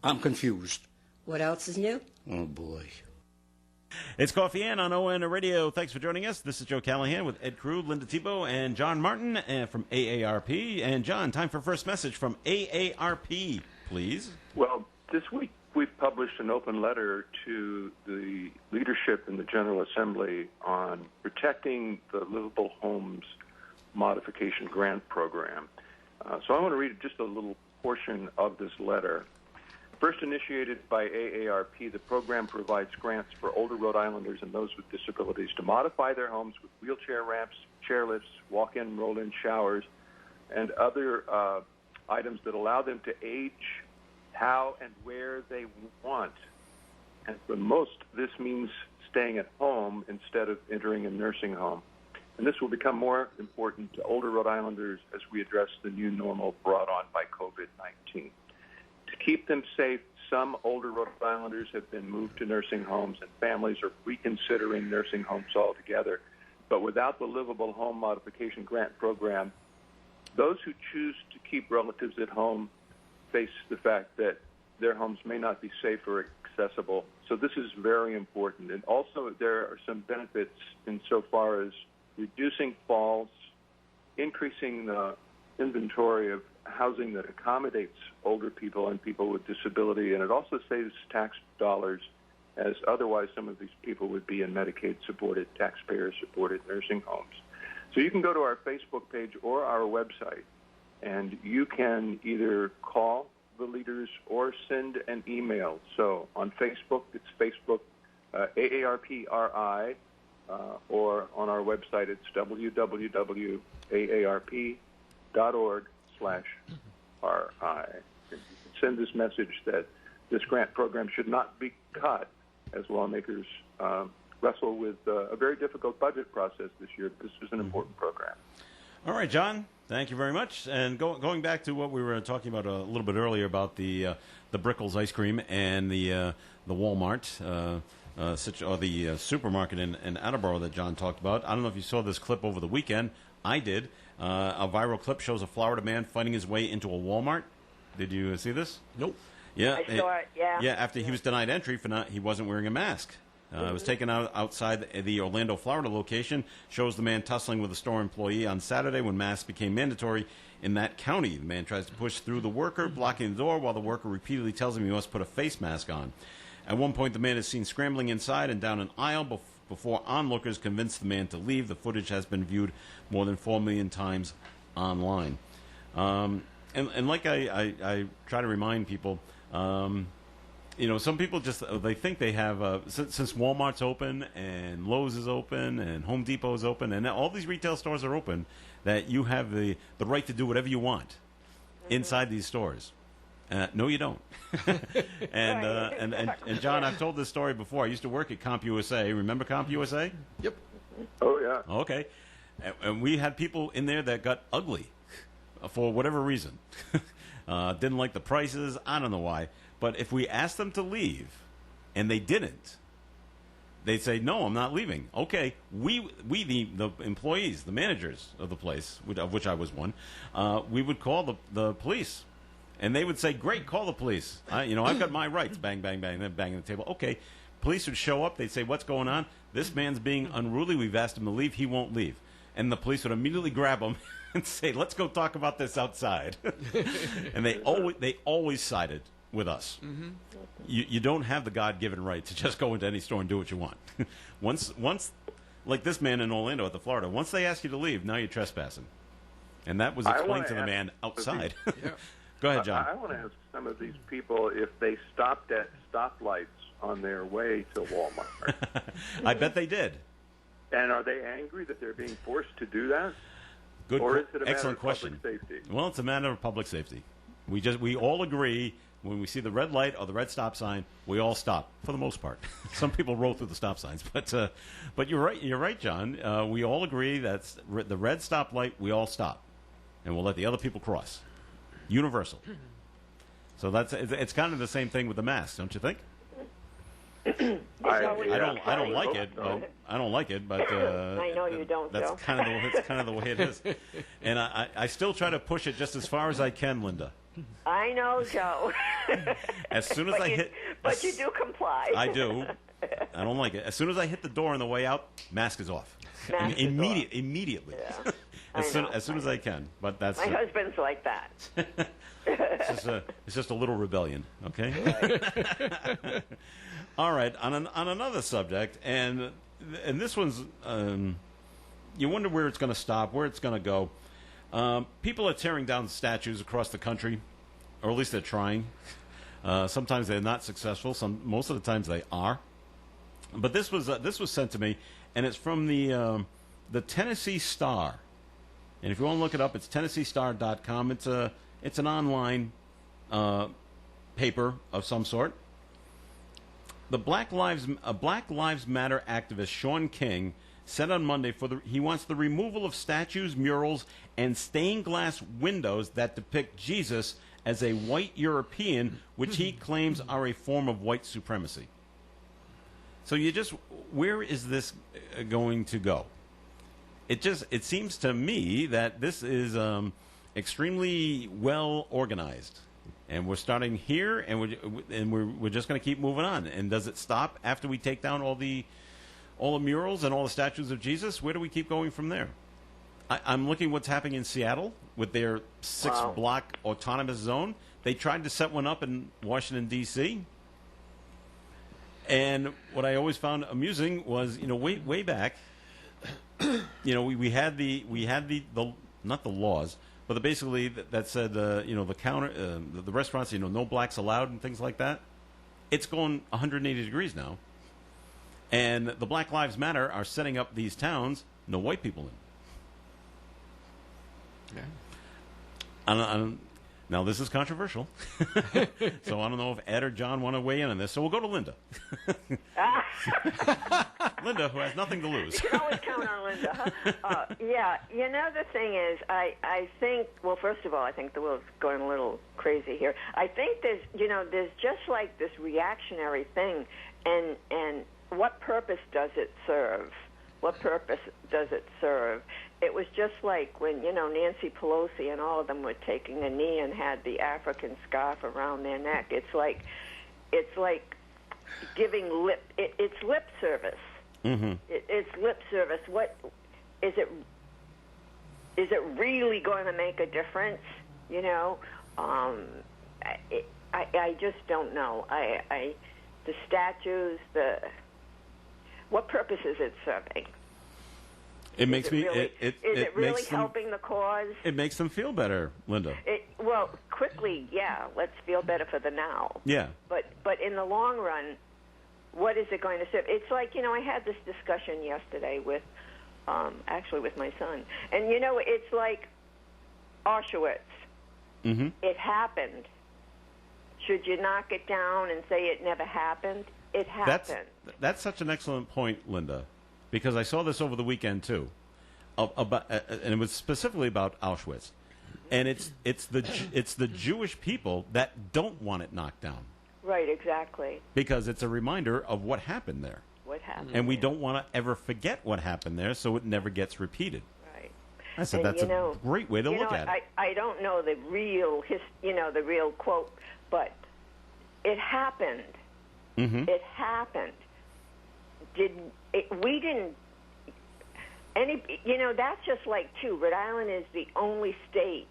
I'm confused.
What else is new?
Oh, boy.
It's Coffee Ann on ON Radio. Thanks for joining us. This is Joe Callahan with Ed Krug, Linda Tebow, and John Martin from AARP. And John, time for first message from AARP, please.
Well, this week we've published an open letter to the leadership in the General Assembly on protecting the Livable Homes Modification Grant Program. So I want to read just a little portion of this letter. First initiated by AARP, the program provides grants for older Rhode Islanders and those with disabilities to modify their homes with wheelchair ramps, chairlifts, walk-in, roll-in showers, and other items that allow them to age how and where they want. And for most, this means staying at home instead of entering a nursing home. And this will become more important to older Rhode Islanders as we address the new normal brought on by COVID-19. To keep them safe, some older Rhode Islanders have been moved to nursing homes, and families are reconsidering nursing homes altogether. But without the Livable Home Modification Grant Program, those who choose to keep relatives at home face the fact that their homes may not be safe or accessible. So this is very important. And also there are some benefits insofar as reducing falls, increasing the inventory of housing that accommodates older people and people with disability, and it also saves tax dollars, as otherwise some of these people would be in Medicaid-supported, taxpayer-supported nursing homes. So you can go to our Facebook page or our website, and you can either call the leaders or send an email. So on Facebook, it's Facebook AARPRI, or on our website, it's www.aarp.org/RI. Send this message that this grant program should not be cut as lawmakers wrestle with a very difficult budget process this year. This is an important program.
All right, John, thank you very much. And going back to what we were talking about a little bit earlier about the Brickles ice cream and the Walmart or the supermarket in Attleboro that John talked about. I don't know if you saw this clip over the weekend. I did. A viral clip shows a Florida man fighting his way into a Walmart. Did you see this?
Nope.
Yeah,
I saw it, yeah.
Yeah, after he was denied entry for he wasn't wearing a mask. It was taken out outside the Orlando, Florida location. Shows the man tussling with a store employee on Saturday when masks became mandatory in that county. The man tries to push through the worker, blocking the door, while the worker repeatedly tells him he must put a face mask on. At one point, the man is seen scrambling inside and down an aisle before onlookers convince the man to leave. The footage has been viewed more than 4 million times online. And like I try to remind people, some people just they think they have since Walmart's open and Lowe's is open and Home Depot is open and all these retail stores are open, that you have the right to do whatever you want inside these stores. No, you don't. and John, I've told this story before. I used to work at CompUSA. Remember CompUSA?
Yep.
Oh yeah.
Okay. And we had people in there that got ugly for whatever reason. Didn't like the prices. I don't know why. But if we asked them to leave, and they didn't, they'd say, "No, I'm not leaving." Okay, we the employees, the managers of the place, of which I was one, we would call the police, and they would say, "Great, call the police. I've got my rights." Bang, bang, bang, then banging the table. Okay, police would show up. They'd say, "What's going on? This man's being unruly. We've asked him to leave. He won't leave." And the police would immediately grab him and say, "Let's go talk about this outside." And they always sided with us. Mm-hmm. You don't have the God-given right to just go into any store and do what you want. Once, like this man in Orlando at the Florida, once they ask you to leave, now you're trespassing. And that was explained to the man outside. Go ahead, John.
I want to ask some of these people if they stopped at stoplights on their way to Walmart.
I bet they did.
And are they angry that they're being forced to do that?
Good,
or is it a
excellent
matter
question.
of public safety?
Well, it's a matter of public safety. We all agree when we see the red light or the red stop sign, we all stop for the most part. Some people roll through the stop signs, but you're right. You're right, John. We all agree that's the red stop light. We all stop, and we'll let the other people cross. Universal. So it's kind of the same thing with the mask, don't you think? I don't like it. I don't like it, but
I know you don't.
That's kind of the way it is, and I still try to push it just as far as I can, Linda.
I know, Joe.
As soon as
but you do comply.
I do. I don't like it. As soon as I hit the door on the way out, mask is off. Immediately.
Yeah.
as soon as I can. But that's
my husband's like that.
It's just a little rebellion, okay? Right. All right. On another subject, and this one's you wonder where it's going to stop, where it's going to go. People are tearing down statues across the country, or at least they're trying. Sometimes they're not successful. Most of the times they are. But this was sent to me, and it's from the Tennessee Star. And if you want to look it up, it's TennesseeStar.com. It's an online paper of some sort. A Black Lives Matter activist, Shaun King, said on Monday he wants the removal of statues, murals, and stained glass windows that depict Jesus as a white European, which he claims are a form of white supremacy. So where is this going to go? It seems to me that this is extremely well organized, and we're starting here, and we're just going to keep moving on. And does it stop after we take down all the murals and all the statues of Jesus? Where do we keep going from there? I'm looking what's happening in Seattle with their 6-block autonomous zone. They tried to set one up in Washington, D.C., and what I always found amusing was, way back, we had not the laws, but basically that said, the counter, the restaurants, no blacks allowed and things like that. It's going 180 degrees now, and the Black Lives Matter are setting up these towns, no white people in. Yeah. Now, this is controversial, so I don't know if Ed or John want to weigh in on this. So we'll go to Linda. Linda, who has nothing to lose.
You can always count on Linda. Huh? Yeah, the thing is, I think, well, first of all, I think the world's going a little crazy here. I think there's just like this reactionary thing, and what purpose does it serve? What purpose does it serve? It was just like when, Nancy Pelosi and all of them were taking a knee and had the African scarf around their neck. It's like giving lip. It's lip service. Mm-hmm. It's lip service. What is it? Is it really going to make a difference? I just don't know. The statues, what purpose is it serving?
It makes me.
Is it really helping the cause?
It makes them feel better, Linda.
Well, quickly, yeah. Let's feel better for the now.
Yeah.
But in the long run, what is it going to serve? It's like, I had this discussion yesterday with my son, and it's like Auschwitz.
Mm-hmm.
It happened. Should you knock it down and say it never happened? It happened.
That's such an excellent point, Linda. Because I saw this over the weekend too, and it was specifically about Auschwitz, and it's the Jewish people that don't want it knocked down.
Right, exactly.
Because it's a reminder of what happened there.
What happened?
And we don't want to ever forget what happened there, so it never gets repeated.
Right.
I said that's a great way to look at it.
I don't know the real the real quote, but it happened.
Mm-hmm.
It happened. We didn't. That's just like Rhode Island is the only state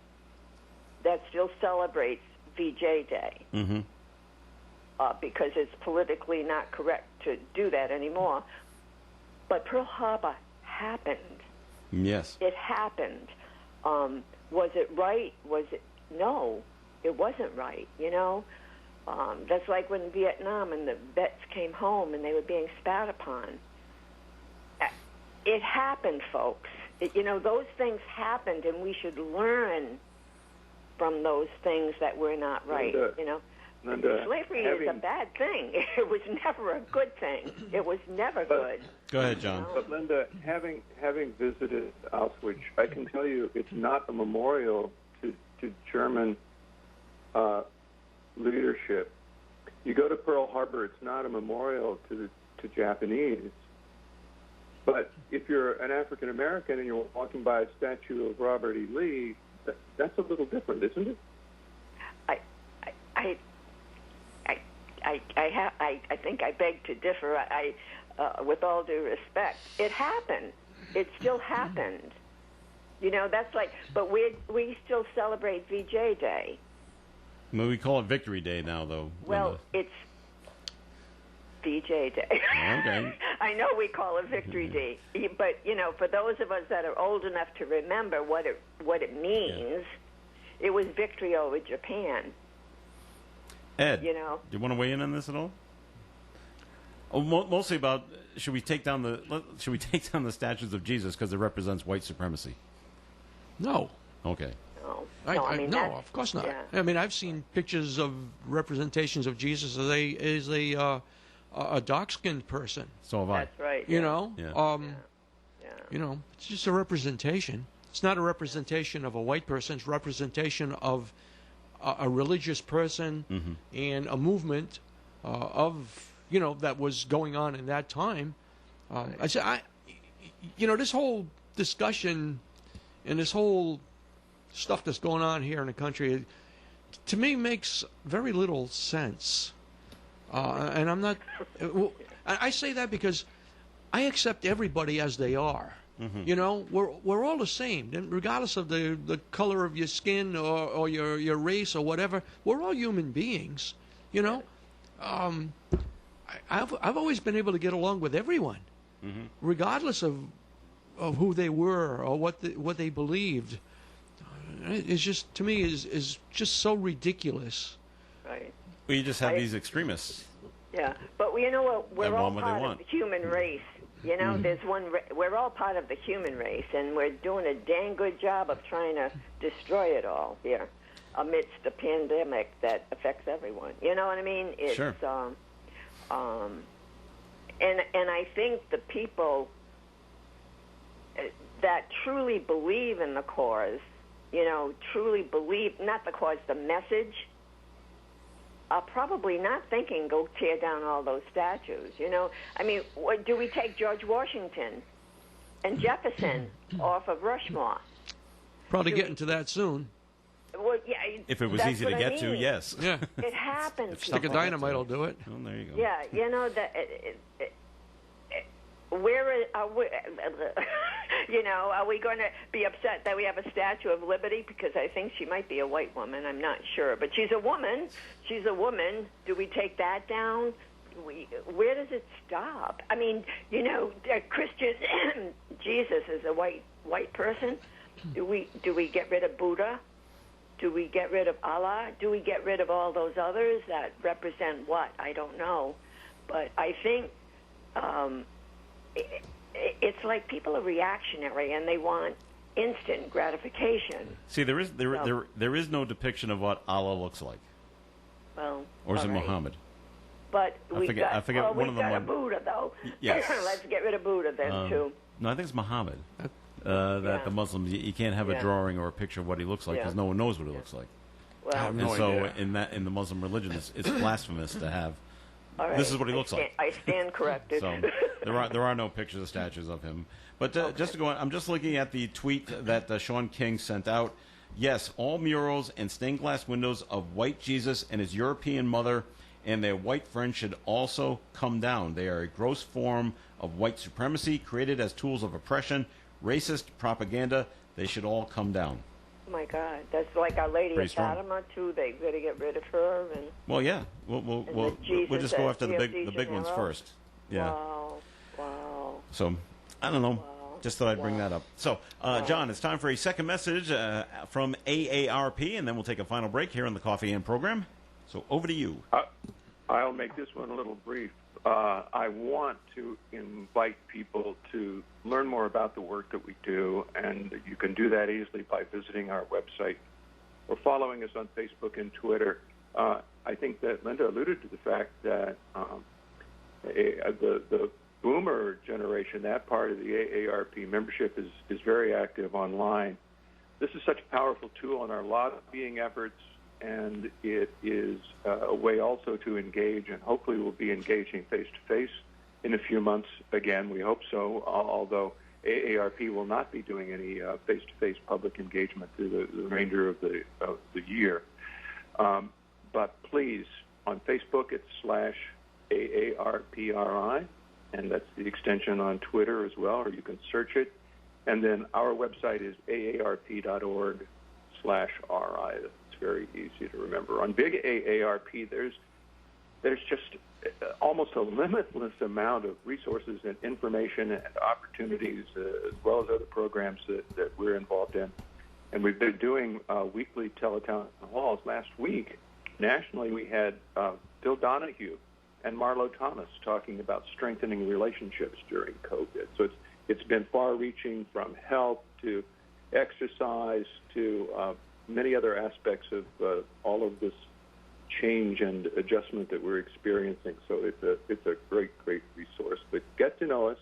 that still celebrates VJ Day.
Mm-hmm.
Because it's politically not correct to do that anymore. But Pearl Harbor happened.
Yes.
It happened. Was it right? No, it wasn't right, That's like when Vietnam and the vets came home and they were being spat upon. It happened, folks. Those things happened, and we should learn from those things that were not right,
Linda,
slavery is a bad thing. It was never a good thing. It was never good.
Go ahead, John.
But Linda, having visited Auschwitz, I can tell you it's not a memorial to German leadership. You go to Pearl Harbor, it's not a memorial to Japanese. But if you're an African American and you're walking by a statue of Robert E. Lee, that's a little different, isn't it?
I I think I beg to differ. With all due respect, it happened. It still happened. That's like, but we still celebrate VJ Day.
Well, we call it Victory Day now, though.
Well, it's VJ Day.
Okay.
I know we call it Victory Day, but for those of us that are old enough to remember what it means, it was victory over Japan.
Ed, do you want to weigh in on this at all? Oh, mostly about should we take down the statues of Jesus because it represents white supremacy?
No.
Okay.
No, of course not. Yeah. I mean, I've seen pictures of representations of Jesus as a dark-skinned person.
So have I.
That's right.
It's just a representation. It's not a representation of a white person. It's a representation of a religious person and a movement that was going on in that time. This whole discussion and this whole stuff that's going on here in the country, to me, makes very little sense. And I'm not. I say that because I accept everybody as they are. We're all the same, and regardless of the color of your skin or your race or whatever. We're all human beings. I've always been able to get along with everyone, regardless of who they were or what they believed. It's just, to me, is just so ridiculous.
Right.
Well, you just have these extremists.
Yeah, but you know what? We're all
what
part of the human race. There's we're all part of the human race, and we're doing a dang good job of trying to destroy it all here amidst a pandemic that affects everyone. You know what I mean? It's,
sure.
And I think the people that truly believe in the cause, truly believe, not the cause, the message, are probably not thinking, go tear down all those statues. I mean, do we take George Washington and Jefferson off of Rushmore?
Probably getting to that soon.
Well, yeah,
if it was easy to get to, yes.
Yeah.
It happens.
Stick of dynamite will do it.
Oh, there you go.
Yeah, where are we, are we going to be upset that we have a Statue of Liberty? Because I think she might be a white woman. I'm not sure. But she's a woman. She's a woman. Do we take that down? Where does it stop? I mean, Christians, Jesus is a white person. Do we get rid of Buddha? Do we get rid of Allah? Do we get rid of all those others that represent what? I don't know. But I think it's like people are reactionary and they want instant gratification.
See, there is no depiction of what Allah looks like.
Well,
or is it Muhammad?
But
I forget one of them.
We've got a Buddha, though.
Yes.
Let's get rid of Buddha then, too.
No, I think it's Muhammad. That the Muslims, you can't have a drawing or a picture of what he looks like because no one knows what he looks like.
Well,
I have no idea.
in the Muslim religion, it's blasphemous to have.
All right.
This is what he looks like.
I stand corrected.
So there are no pictures of statues of him. But just to go on, I'm just looking at the tweet that Sean King sent out. Yes, all murals and stained glass windows of white Jesus and his European mother and their white friend should also come down. They are a gross form of white supremacy created as tools of oppression, racist propaganda. They should all come down.
Oh my God, that's like Our Lady of Fatima too. They got to get rid of her. And
well, yeah, we'll just go after the big ones first. Yeah.
Wow.
So I don't know. Just thought I'd bring that up. So, John, it's time for a second message from AARP, and then we'll take a final break here on the Coffee and program. So over to you.
I'll make this one a little brief. I want to invite people to learn more about the work that we do, and you can do that easily by visiting our website or following us on Facebook and Twitter. I think that Linda alluded to the fact that the Boomer generation, that part of the AARP membership is very active online. This is such a powerful tool in our lobbying efforts, and it is a way also to engage, and hopefully we'll be engaging face-to-face in a few months again. We hope so, although AARP will not be doing any face-to-face public engagement through the remainder of the year. But please On Facebook, it's /AARPRI, and that's the extension on Twitter as well, or you can search it. And then our website is aarp.org/RI. It's very easy to remember. On Big AARP, there's just almost a limitless amount of resources and information and opportunities, as well as other programs that we're involved in. And we've been doing weekly teletown halls. Last week, nationally, we had Bill Donahue and Marlo Thomas talking about strengthening relationships during COVID. So it's been far-reaching, from health to exercise to many other aspects of all of this change and adjustment that we're experiencing. So it's a great resource. But get to know us.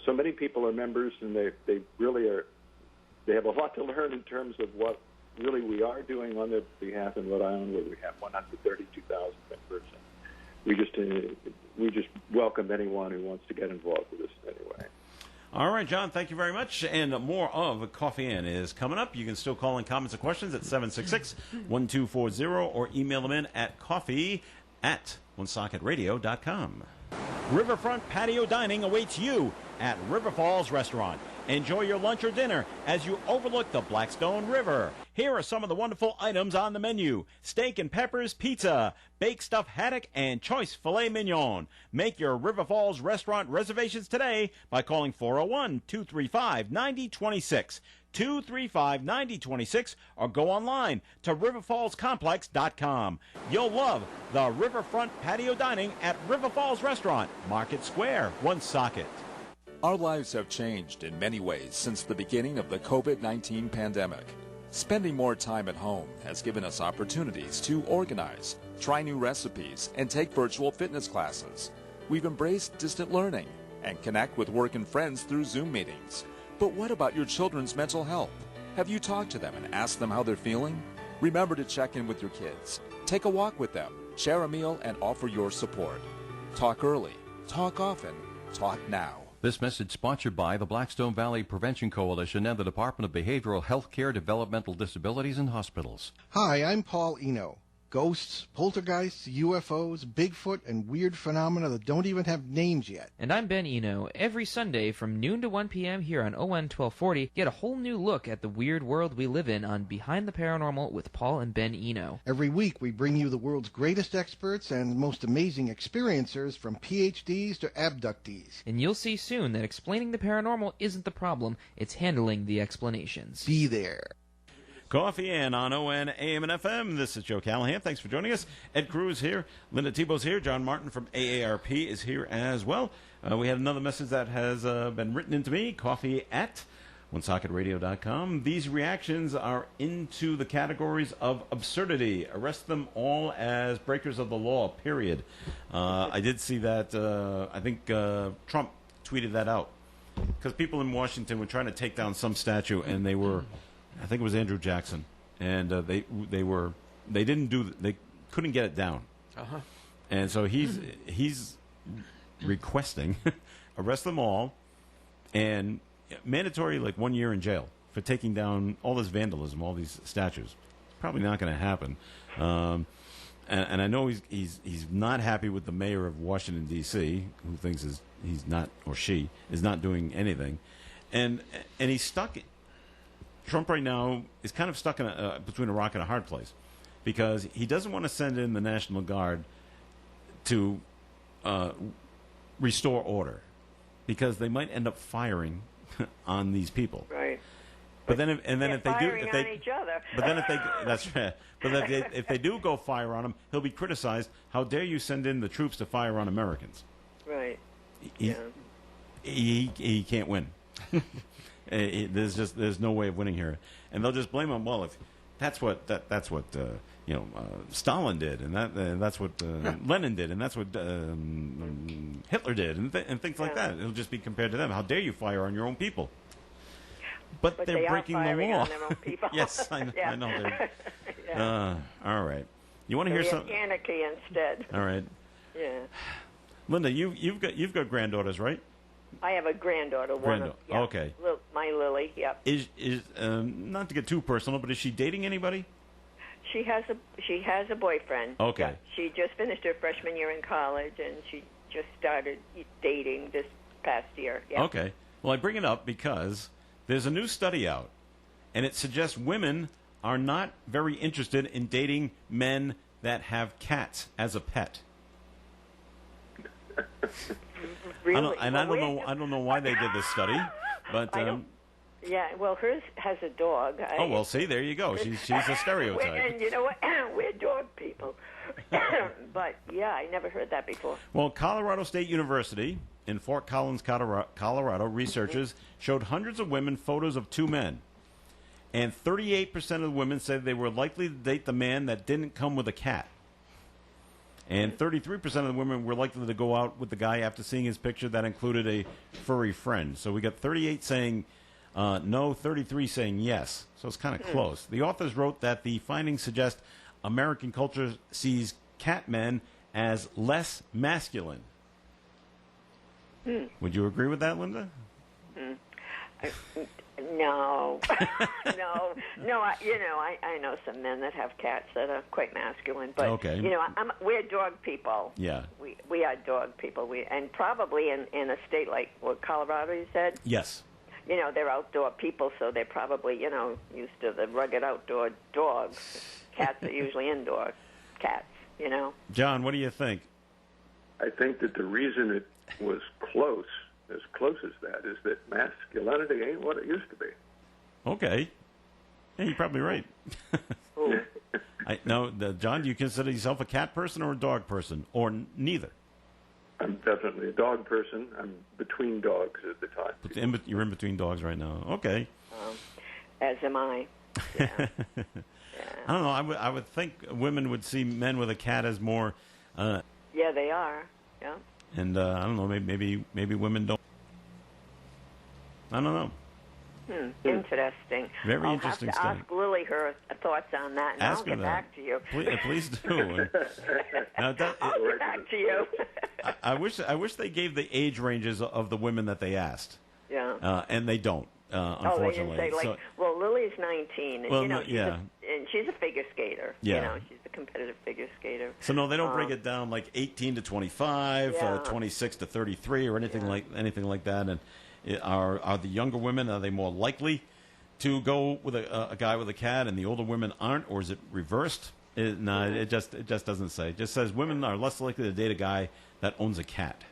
So many people are members, and they really are. They have a lot to learn in terms of what really we are doing on their behalf in Rhode Island, where we have 132,000 members. We just welcome anyone who wants to get involved with us in any way.
All right, John, thank you very much. And more of Coffee In is coming up. You can still call in comments and questions at 766-1240 or email them in at coffee@OneSocketRadio.com.
Riverfront Patio Dining awaits you at River Falls Restaurant. Enjoy your lunch or dinner as you overlook the Blackstone River. Here are some of the wonderful items on the menu: steak and peppers pizza, baked stuffed haddock, and choice filet mignon. Make your River Falls Restaurant reservations today by calling 401-235-9026. 235-9026, or go online to riverfallscomplex.com. You'll love the Riverfront Patio Dining at River Falls Restaurant, Market Square, Woonsocket.
Our lives have changed in many ways since the beginning of the COVID-19 pandemic. Spending more time at home has given us opportunities to organize, try new recipes, and take virtual fitness classes. We've embraced distant learning and connect with work and friends through Zoom meetings. But what about your children's mental health? Have you talked to them and asked them how they're feeling? Remember to check in with your kids. Take a walk with them, share a meal, and offer your support. Talk early, talk often, talk now.
This message sponsored by the Blackstone Valley Prevention Coalition and the Department of Behavioral Health Care, Developmental Disabilities, and Hospitals.
Hi, I'm Paul Eno. Ghosts, poltergeists, UFOs, Bigfoot, and weird phenomena that don't even have names yet.
And I'm Ben Eno. Every Sunday from noon to 1 p.m. here on ON 1240, get a whole new look at the weird world we live in on Behind the Paranormal with Paul and Ben Eno.
Every week we bring you the world's greatest experts and most amazing experiencers, from PhDs to abductees.
And you'll see soon that explaining the paranormal isn't the problem, it's handling the explanations.
Be there.
Coffee In on ON, AM, and FM. This is Joe Callahan. Thanks for joining us. Ed Cruz here. Linda Tebow's here. John Martin from AARP is here as well. We had another message that has been written into me, coffee@OneSocketRadio.com. These reactions are into the categories of absurdity. Arrest them all as breakers of the law, period. I did see that. I think Trump tweeted that out. Because people in Washington were trying to take down some statue, and they were... I think it was Andrew Jackson, and they couldn't get it down, and so he's requesting arrest them all, and mandatory 1 year in jail for taking down all this vandalism, all these statues. It's probably not going to happen, and I know he's not happy with the mayor of Washington D.C., who thinks he's not, or she is not doing anything, and he's stuck. Trump right now is kind of stuck in between a rock and a hard place, because he doesn't want to send in the National Guard to restore order, because they might end up firing on these people.
Right.
But then, if they do,
on each other.
But then that's right. But if they do go fire on him, he'll be criticized. How dare you send in the troops to fire on Americans?
Right.
He can't win. There's no way of winning here, and they'll just blame him. Well, if that's what Stalin did, and that's what Lenin did, and that's what Hitler did, and things like that. It'll just be compared to them. How dare you fire on your own people? But they're breaking the law.
On their own people.
Yes, I know. All right. You want to hear something?
Anarchy instead.
All right.
Yeah.
Linda, you've got granddaughters, right?
I have a granddaughter.
Okay.
My Lily. Yep.
Is not to get too personal, but is she dating anybody?
she has a boyfriend.
Okay.
Yeah, she just finished her freshman year in college, and she just started dating this past year. Yeah.
Okay. Well, I bring it up because there's a new study out, and it suggests women are not very interested in dating men that have cats as a pet.
Really?
I don't know why they did this study, but
yeah. Well, hers has a dog.
oh well, see, there you go. She's a stereotype.
And you know what? We're dog people. But yeah, I never heard that before.
Well, Colorado State University in Fort Collins, Colorado, researchers showed hundreds of women photos of two men, and 38% of the women said they were likely to date the man that didn't come with a cat. And 33% of the women were likely to go out with the guy after seeing his picture that included a furry friend. So we got 38 saying no, 33 saying yes. So it's kind of close. The authors wrote that the findings suggest American culture sees cat men as less masculine. Would you agree with that, Linda?
No, no. I know some men that have cats that are quite masculine, but
okay.
We're dog people.
Yeah,
we are dog people. And probably in a state like Colorado, you said.
Yes.
They're outdoor people, so they're probably used to the rugged outdoor dogs. Cats are usually indoor cats.
John, what do you think?
I think that the reason it was as close as that, is that masculinity ain't what it used to be.
Okay. Yeah, you're probably right. John, do you consider yourself a cat person or a dog person, or neither?
I'm definitely a dog person. I'm between dogs at the time.
You're in between dogs right now. Okay.
As am I. Yeah. Yeah.
I don't know. I would think women would see men with a cat as more.
Yeah, they are. Yeah.
And I don't know. Maybe women don't. I don't know.
Interesting.
Very
I'll
interesting
have to
study.
ask Lily her thoughts on that, and
Ask
I'll
her
get
that.
back to you.
Please do.
I'll get back to you.
I wish they gave the age ranges of the women that they asked.
Yeah.
And they don't. Unfortunately.
They didn't say, Lily's 19, and she's a figure skater.
Yeah.
She's a competitive figure skater.
So no, they don't break it down like 18 to 25, 26 to 33, or anything like that. And are the younger women, are they more likely to go with a guy with a cat, and the older women aren't, or is it reversed? It just doesn't say. It just says women are less likely to date a guy that owns a cat.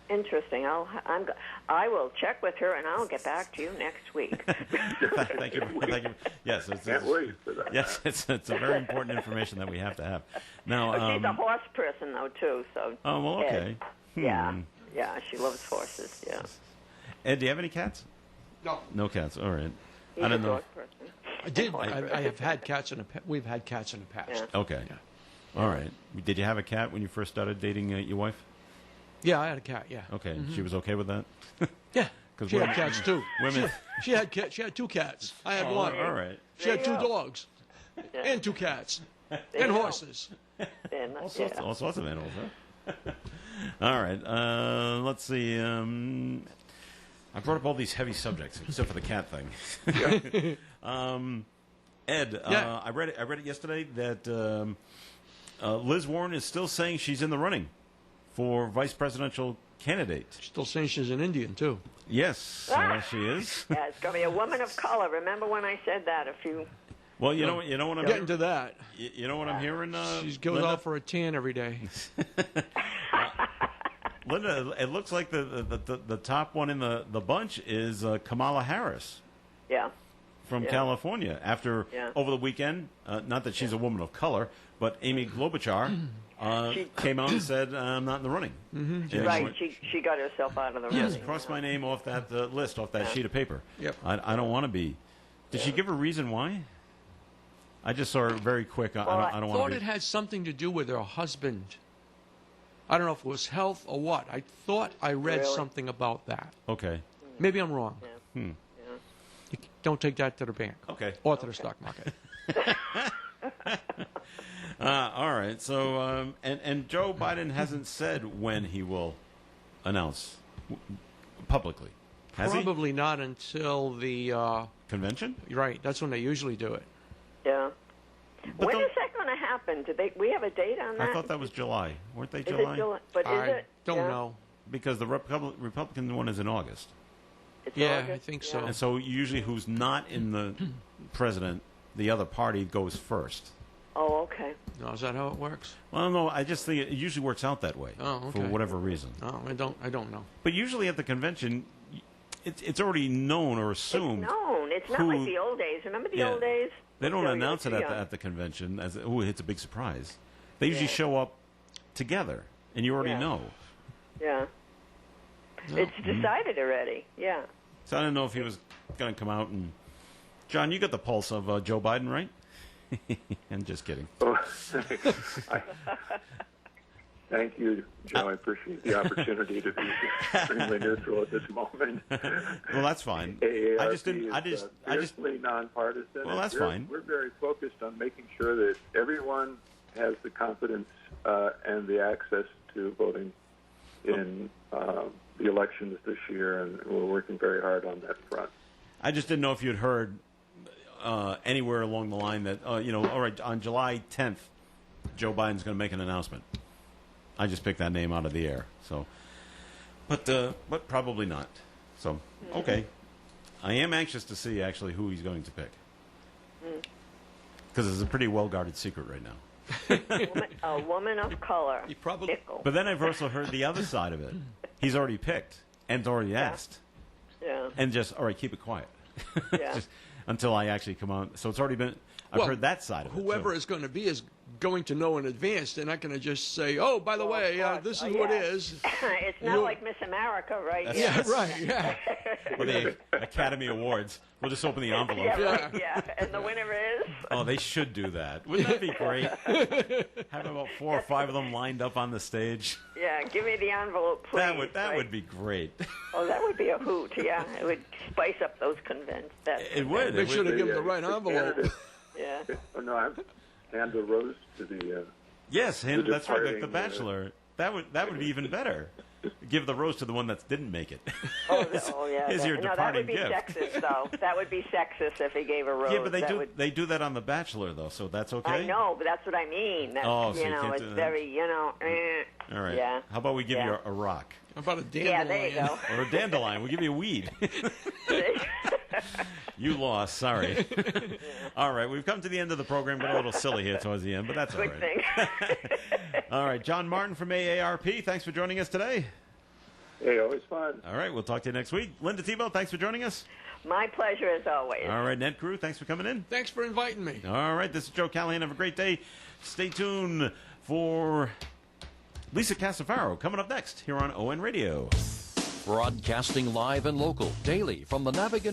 Interesting. I will check with her, and I'll get back to you next week.
Thank you. Yes,
Can't wait for that.
Yes, it's a very important information that we have to have. Now,
she's a horse person, though, too. So.
Oh well, okay.
Yeah, she loves horses. Yeah.
Ed, do you have any cats?
No.
No cats. All right.
He's
I don't
a
know.
dog person.
I did. I have had cats we've had cats in the past.
Yeah.
Okay.
Yeah.
All right. Did you have a cat when you first started dating your wife?
Yeah, I had a cat. Yeah.
Okay. She was okay with that?
Yeah. She had cats too.
Women.
She had two cats. I had one.
All right.
She had two dogs, and two cats, and horses.
All sorts of animals, huh? All right. Let's see. I brought up all these heavy subjects, except for the cat thing. Ed, I read it yesterday that Liz Warren is still saying she's in the running for vice presidential candidate.
She's still saying she's an Indian too.
Yes, she is.
Yeah, it's going to be a woman of color. Remember when I said that a few?
Well, you know what I'm
getting to that.
You know what I'm hearing?
She goes
Linda?
out for a tan every day.
Linda, it looks like the top one in the bunch is Kamala Harris.
Yeah.
From California. After over the weekend, not that she's a woman of color, but Amy Klobuchar came out and said, "I'm not in the running."
Mm-hmm.
Right. She got herself out of the running.
Yes, cross my name off that list, off that sheet of paper.
Yep.
I don't want to be. Did she give a reason why? I just saw her very quick. I don't want to.
I thought it had something to do with her husband. I don't know if it was health or what. I thought I read something about that.
Okay.
Maybe I'm wrong.
Yeah.
You don't take that to the bank.
Okay.
Or to the stock market.
All right. So, and Joe Biden hasn't said when he will announce publicly. Has
Probably not until the
convention?
Right. That's when they usually do it.
Yeah. When is that going to happen? We have a date on that?
I thought that was July. Weren't they
Is
July?
it July? But is it?
Don't
yeah.
know.
Because the Republican one is in August.
It's
Yeah,
August?
I think so.
And so usually who's not in the president, the other party goes first.
Oh, okay.
No, is that how it works?
Well, no, I just think it usually works out that way.
Oh, okay.
For whatever reason.
Oh, I don't know.
But usually at the convention, it's already known or assumed.
It's known. It's not like the old days. Remember the old days?
They don't
So
announce it
yeah.
at the convention as, oh, it's a big surprise. They usually show up together, and you already know.
Yeah. It's decided already. Yeah.
So I didn't know if he was going to come out and... John, you got the pulse of Joe Biden, right? I'm just kidding.
Thank you, Joe. I appreciate the opportunity to be extremely neutral at this moment.
Well, that's fine.
AARP
I just didn't.
is fiercely nonpartisan.
Well, that's
we're,
fine.
We're very focused on making sure that everyone has the confidence and the access to voting in the elections this year, and we're working very hard on that front.
I just didn't know if you'd heard anywhere along the line that, all right, on July 10th, Joe Biden's going to make an announcement. I just picked that name out of the air. So, but probably not. So, okay. I am anxious to see actually who he's going to pick, because it's a pretty well-guarded secret right now.
A woman of color.
He probably.
Nickel.
But then I've also heard the other side of it. He's already picked and already asked,
Yeah.
and just all right, keep it quiet,
Yeah.
just until I actually come on. So it's already been. I've heard that side of it.
Whoever
too.
is going to be is going to know in advance. They're not going to just say, "Oh, by the way, this is what it is."
It's not like Miss America, right?
That's-
right. Yeah.
Or the Academy Awards. We'll just open the envelope.
Yeah, right, yeah. And the winner is?
Oh, they should do that. Wouldn't that be great? Have about 4 or 5 of them lined up on the stage.
Yeah, give me the envelope, please.
That would be great.
Oh, that would be a hoot, yeah. It would spice up those conventions.
It would.
They should have given the right envelope.
Yeah.
Oh, no, I'm hand a rose to the.
Yes,
the
that's right.
departing,
The Bachelor. That would be even better. Give the rose to the one that didn't make it.
Oh, yeah.
Here's your
that would
departing
be
gift.
sexist, though. That would be sexist if he gave a rose.
Yeah, but
would...
they do that on The Bachelor, though, so that's okay?
I know, but that's what I mean. That,
Oh, so you can't
it's
do that.
very,
All right.
Yeah.
How about we give you a rock?
How about a dandelion?
Yeah, there you go.
Or a dandelion. We'll give you a weed. You lost. Sorry. All right. We've come to the end of the program. Got a little silly here towards the end, but that's all
Good
right.
thing.
All right. John Martin from AARP, thanks for joining us today.
Hey, always fun.
All right. We'll talk to you next week. Linda Tebow, thanks for joining us.
My pleasure, as always.
All right. Ned Crew, thanks for coming in.
Thanks for inviting me.
All right. This is Joe Callahan. Have a great day. Stay tuned for Lisa Casafaro coming up next here on ON Radio.
Broadcasting live and local daily from the Navigant